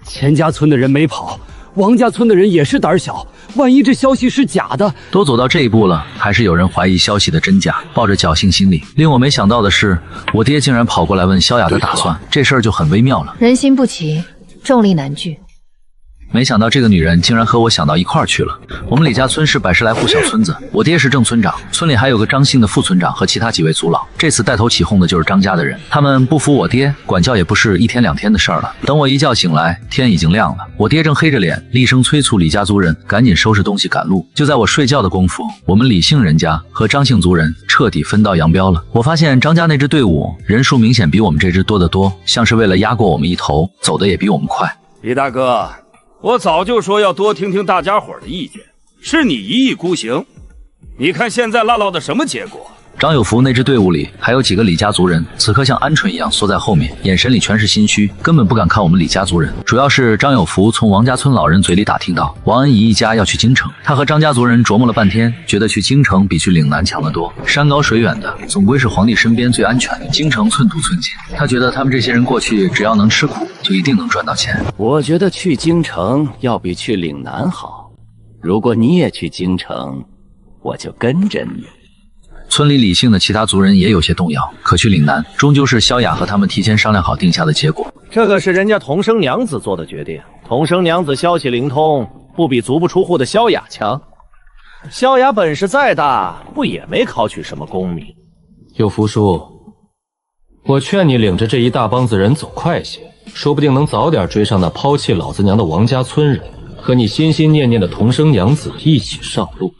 钱家村的人没跑，王家村的人也是胆小，万一这消息是假的。都走到这一步了，还是有人怀疑消息的真假，抱着侥幸心理。令我没想到的是，我爹竟然跑过来问萧雅的打算，这事儿就很微妙了。人心不齐，重力难聚。没想到这个女人竟然和我想到一块儿去了。我们李家村是100来户小村子，我爹是正村长，村里还有个张姓的副村长和其他几位族老。这次带头起哄的就是张家的人，他们不服我爹，管教也不是1天2天的事儿了。等我一觉醒来，天已经亮了，我爹正黑着脸厉声催促李家族人赶紧收拾东西赶路。就在我睡觉的功夫，我们李姓人家和张姓族人彻底分道扬镳了。我发现张家那支队伍人数明显比我们这支多得多，像是为了压过我们一头，走得也比我们快。李大哥，我早就说要多听听大家伙的意见，是你一意孤行。你看现在落的什么结果？张有福那支队伍里还有几个李家族人，此刻像鹌鹑一样缩在后面，眼神里全是心虚，根本不敢看我们李家族人。主要是张有福从王家村老人嘴里打听到王恩仪一家要去京城，他和张家族人琢磨了半天，觉得去京城比去岭南强得多，山高水远的，总归是皇帝身边最安全。京城寸土寸金，他觉得他们这些人过去只要能吃苦，就一定能赚到钱。我觉得去京城要比去岭南好，如果你也去京城，我就跟着你。村里李姓的其他族人也有些动摇，可去岭南终究是萧雅和他们提前商量好定下的结果。这个是人家同生娘子做的决定，同生娘子消息灵通，不比足不出户的萧雅强。萧雅本事再大，不也没考取什么功名？有福叔，我劝你领着这一大帮子人走快些，说不定能早点追上那抛弃老子娘的王家村人，和你心心念念的同生娘子一起上路。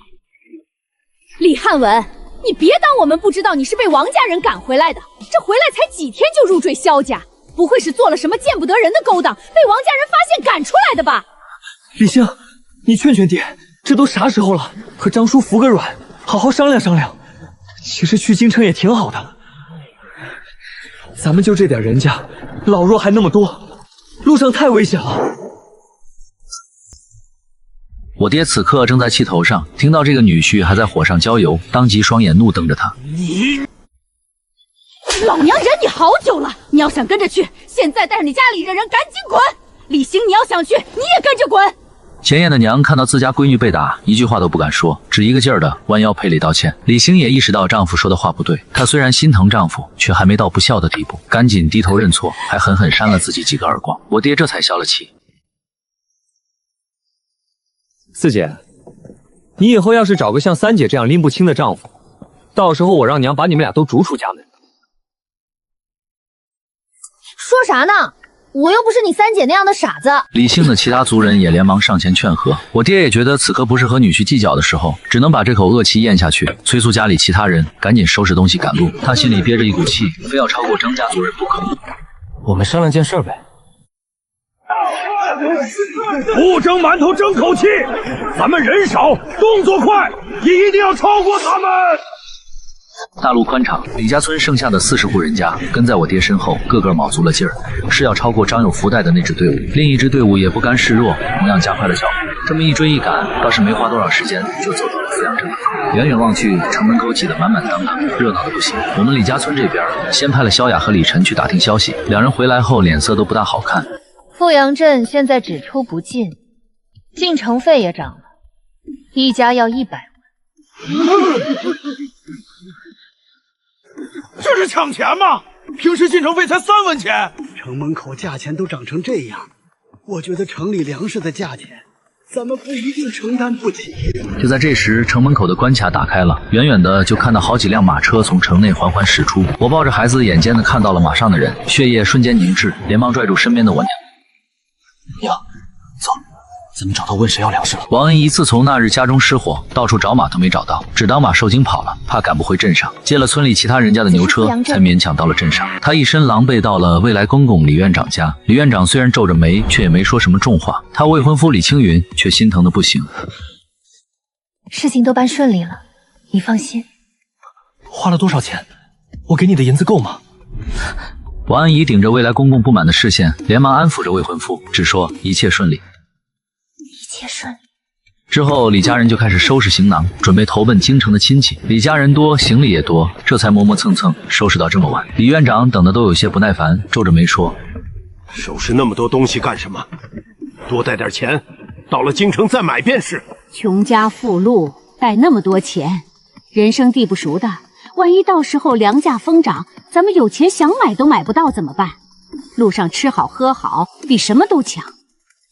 李汉文，你别当我们不知道你是被王家人赶回来的，这回来才几天就入赘萧家，不会是做了什么见不得人的勾当，被王家人发现赶出来的吧？李兴，你劝劝爹，这都啥时候了，和张叔服个软，好好商量商量。其实去京城也挺好的，咱们就这点人家，老弱还那么多，路上太危险了。我爹此刻正在气头上，听到这个女婿还在火上浇油，当即双眼怒瞪着他。老娘忍你好久了，你要想跟着去，现在带上你家里的人赶紧滚！李行，你要想去，你也跟着滚！前燕的娘看到自家闺女被打，一句话都不敢说，只一个劲儿的弯腰赔礼道歉。李行也意识到丈夫说的话不对，她虽然心疼丈夫，却还没到不孝的地步，赶紧低头认错，还狠狠扇了自己几个耳光。我爹这才消了气。四姐，你以后要是找个像三姐这样拎不清的丈夫，到时候我让娘把你们俩都逐出家门。说啥呢？我又不是你三姐那样的傻子。李姓的其他族人也连忙上前劝和。我爹也觉得此刻不是和女婿计较的时候，只能把这口恶气咽下去，催促家里其他人赶紧收拾东西赶路。他心里憋着一股气，非要超过张家族人不可。我们商量件事呗。不争馒头争口气，咱们人少，动作快，也一定要超过他们。大路宽敞，李家村剩下的40户人家跟在我爹身后，个个卯足了劲儿，是要超过张有福带的那支队伍。另一支队伍也不甘示弱，同样加快了脚步。这么一追一赶，倒是没花多少时间，就走到了阜阳镇门口。远远望去，城门口挤得满满当当，热闹的不行。我们李家村这边先派了萧雅和李晨去打听消息，两人回来后脸色都不大好看。阜阳镇现在只出不进，进城费也涨了，一家要100万。这是抢钱吗？平时进城费才3文钱，城门口价钱都涨成这样，我觉得城里粮食的价钱，咱们不一定承担不起。就在这时，城门口的关卡打开了，远远的就看到好几辆马车从城内缓缓驶出。我抱着孩子，眼尖的看到了马上的人，血液瞬间凝滞，连忙拽住身边的我娘。娘，走，咱们找到问谁要粮食了。王恩一自从那日家中失火，到处找马都没找到，只当马受惊跑了，怕赶不回镇上，借了村里其他人家的牛车，才勉强到了镇上。他一身狼狈到了未来公公李院长家，李院长虽然皱着眉，却也没说什么重话。他未婚夫李青云却心疼的不行。事情都办顺利了，你放心。花了多少钱？我给你的银子够吗？王安姨顶着未来公公不满的视线，连忙安抚着未婚夫，只说一切顺利。一切顺利。之后，李家人就开始收拾行囊，准备投奔京城的亲戚。李家人多，行李也多，这才磨磨蹭蹭收拾到这么晚。李院长等的都有些不耐烦，皱着眉说：“收拾那么多东西干什么？多带点钱，到了京城再买便是。穷家富路，带那么多钱，人生地不熟的，万一到时候粮价疯涨，咱们有钱想买都买不到怎么办？路上吃好喝好，比什么都强。”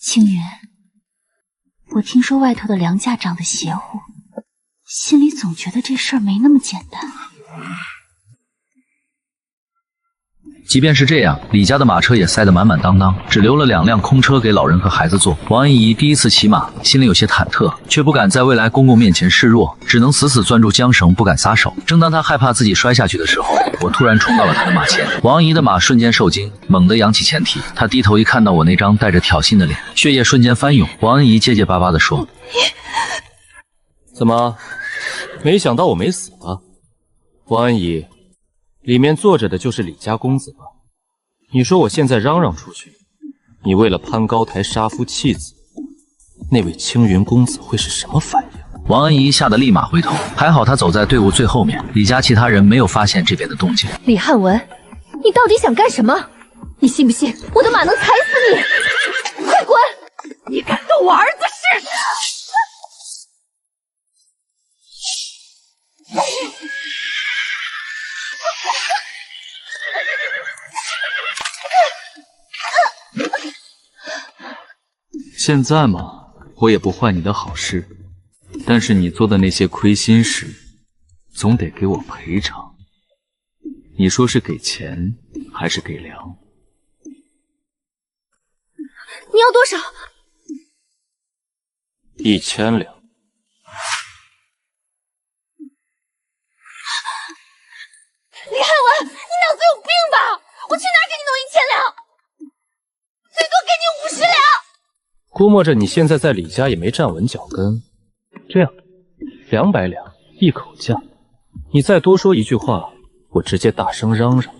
青云，我听说外头的粮价涨得邪乎，心里总觉得这事儿没那么简单。即便是这样，李家的马车也塞得满满当当，只留了2辆空车给老人和孩子坐。王安姨第一次骑马，心里有些忐忑，却不敢在未来公公面前示弱，只能死死攥住缰绳，不敢撒手。正当她害怕自己摔下去的时候，我突然冲到了她的马前。王安姨的马瞬间受惊，猛地扬起前蹄。她低头一看到我那张带着挑衅的脸，血液瞬间翻涌。王安姨结结巴巴地说：“怎么，没想到我没死啊？王安姨，里面坐着的就是李家公子吧？你说我现在嚷嚷出去，你为了攀高台杀夫弃子，那位青云公子会是什么反应？”王安姨吓得立马回头，还好她走在队伍最后面，李家其他人没有发现这边的动静。李汉文，你到底想干什么？你信不信我的马能踩死你？快滚！你敢动我儿子试试？现在嘛，我也不坏你的好事，但是你做的那些亏心事，总得给我赔偿。你说是给钱还是给粮？你要多少？1000两。李汉文，你脑子有病吧？我去哪儿给你弄1000两？最多给你50两。估摸着你现在在李家也没站稳脚跟，这样，200两一口价。你再多说一句话，我直接大声嚷嚷，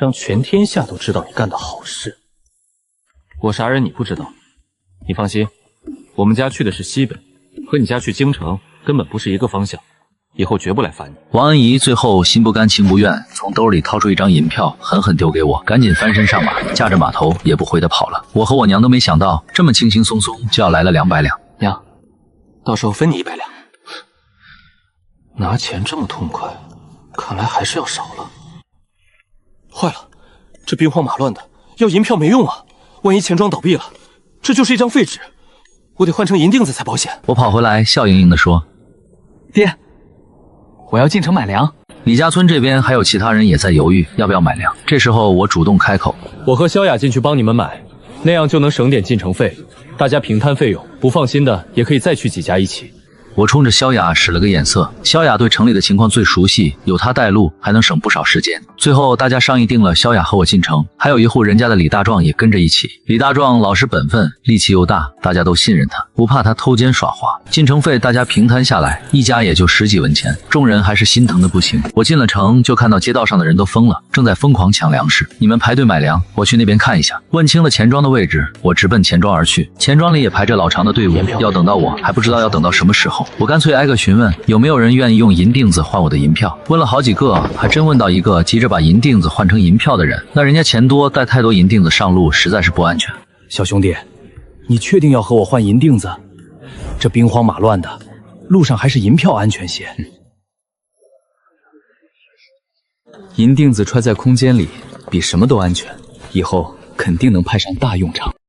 让全天下都知道你干的好事。我啥人你不知道，你放心，我们家去的是西北，和你家去京城根本不是一个方向。以后绝不来烦你。王安姨最后心不甘情不愿，从兜里掏出一张银票，狠狠丢给我，赶紧翻身上马，驾着马头也不回的跑了。我和我娘都没想到，这么轻轻松松就要来了200两。娘，到时候分你100两。拿钱这么痛快，看来还是要少了。坏了，这兵荒马乱的，要银票没用啊！万一钱庄倒闭了，这就是一张废纸，我得换成银锭子才保险。我跑回来，笑盈盈地说：“爹，我要进城买粮。”李家村这边还有其他人也在犹豫要不要买粮。这时候我主动开口：“我和萧雅进去帮你们买，那样就能省点进城费，大家平摊费用。不放心的也可以再去几家一起。”我冲着萧雅使了个眼色，萧雅对城里的情况最熟悉，有她带路还能省不少时间。最后大家商议定了萧雅和我进城，还有一户人家的李大壮也跟着一起。李大壮老实本分，力气又大，大家都信任他，不怕他偷奸耍滑。进城费大家平摊下来，一家也就10几文钱，众人还是心疼的不行。我进了城就看到街道上的人都疯了，正在疯狂抢粮食。你们排队买粮，我去那边看一下。问清了钱庄的位置，我直奔钱庄而去。钱庄里也排着老长的队伍，要等到我还不知道要等到什么时候。我干脆挨个询问有没有人愿意用银锭子换我的银票，问了好几个，还真问到一个急着把银锭子换成银票的人。那人家钱多，带太多银锭子上路实在是不安全。小兄弟，你确定要和我换银锭子？这兵荒马乱的，路上还是银票安全些。银锭子揣在空间里，比什么都安全，以后肯定能派上大用场。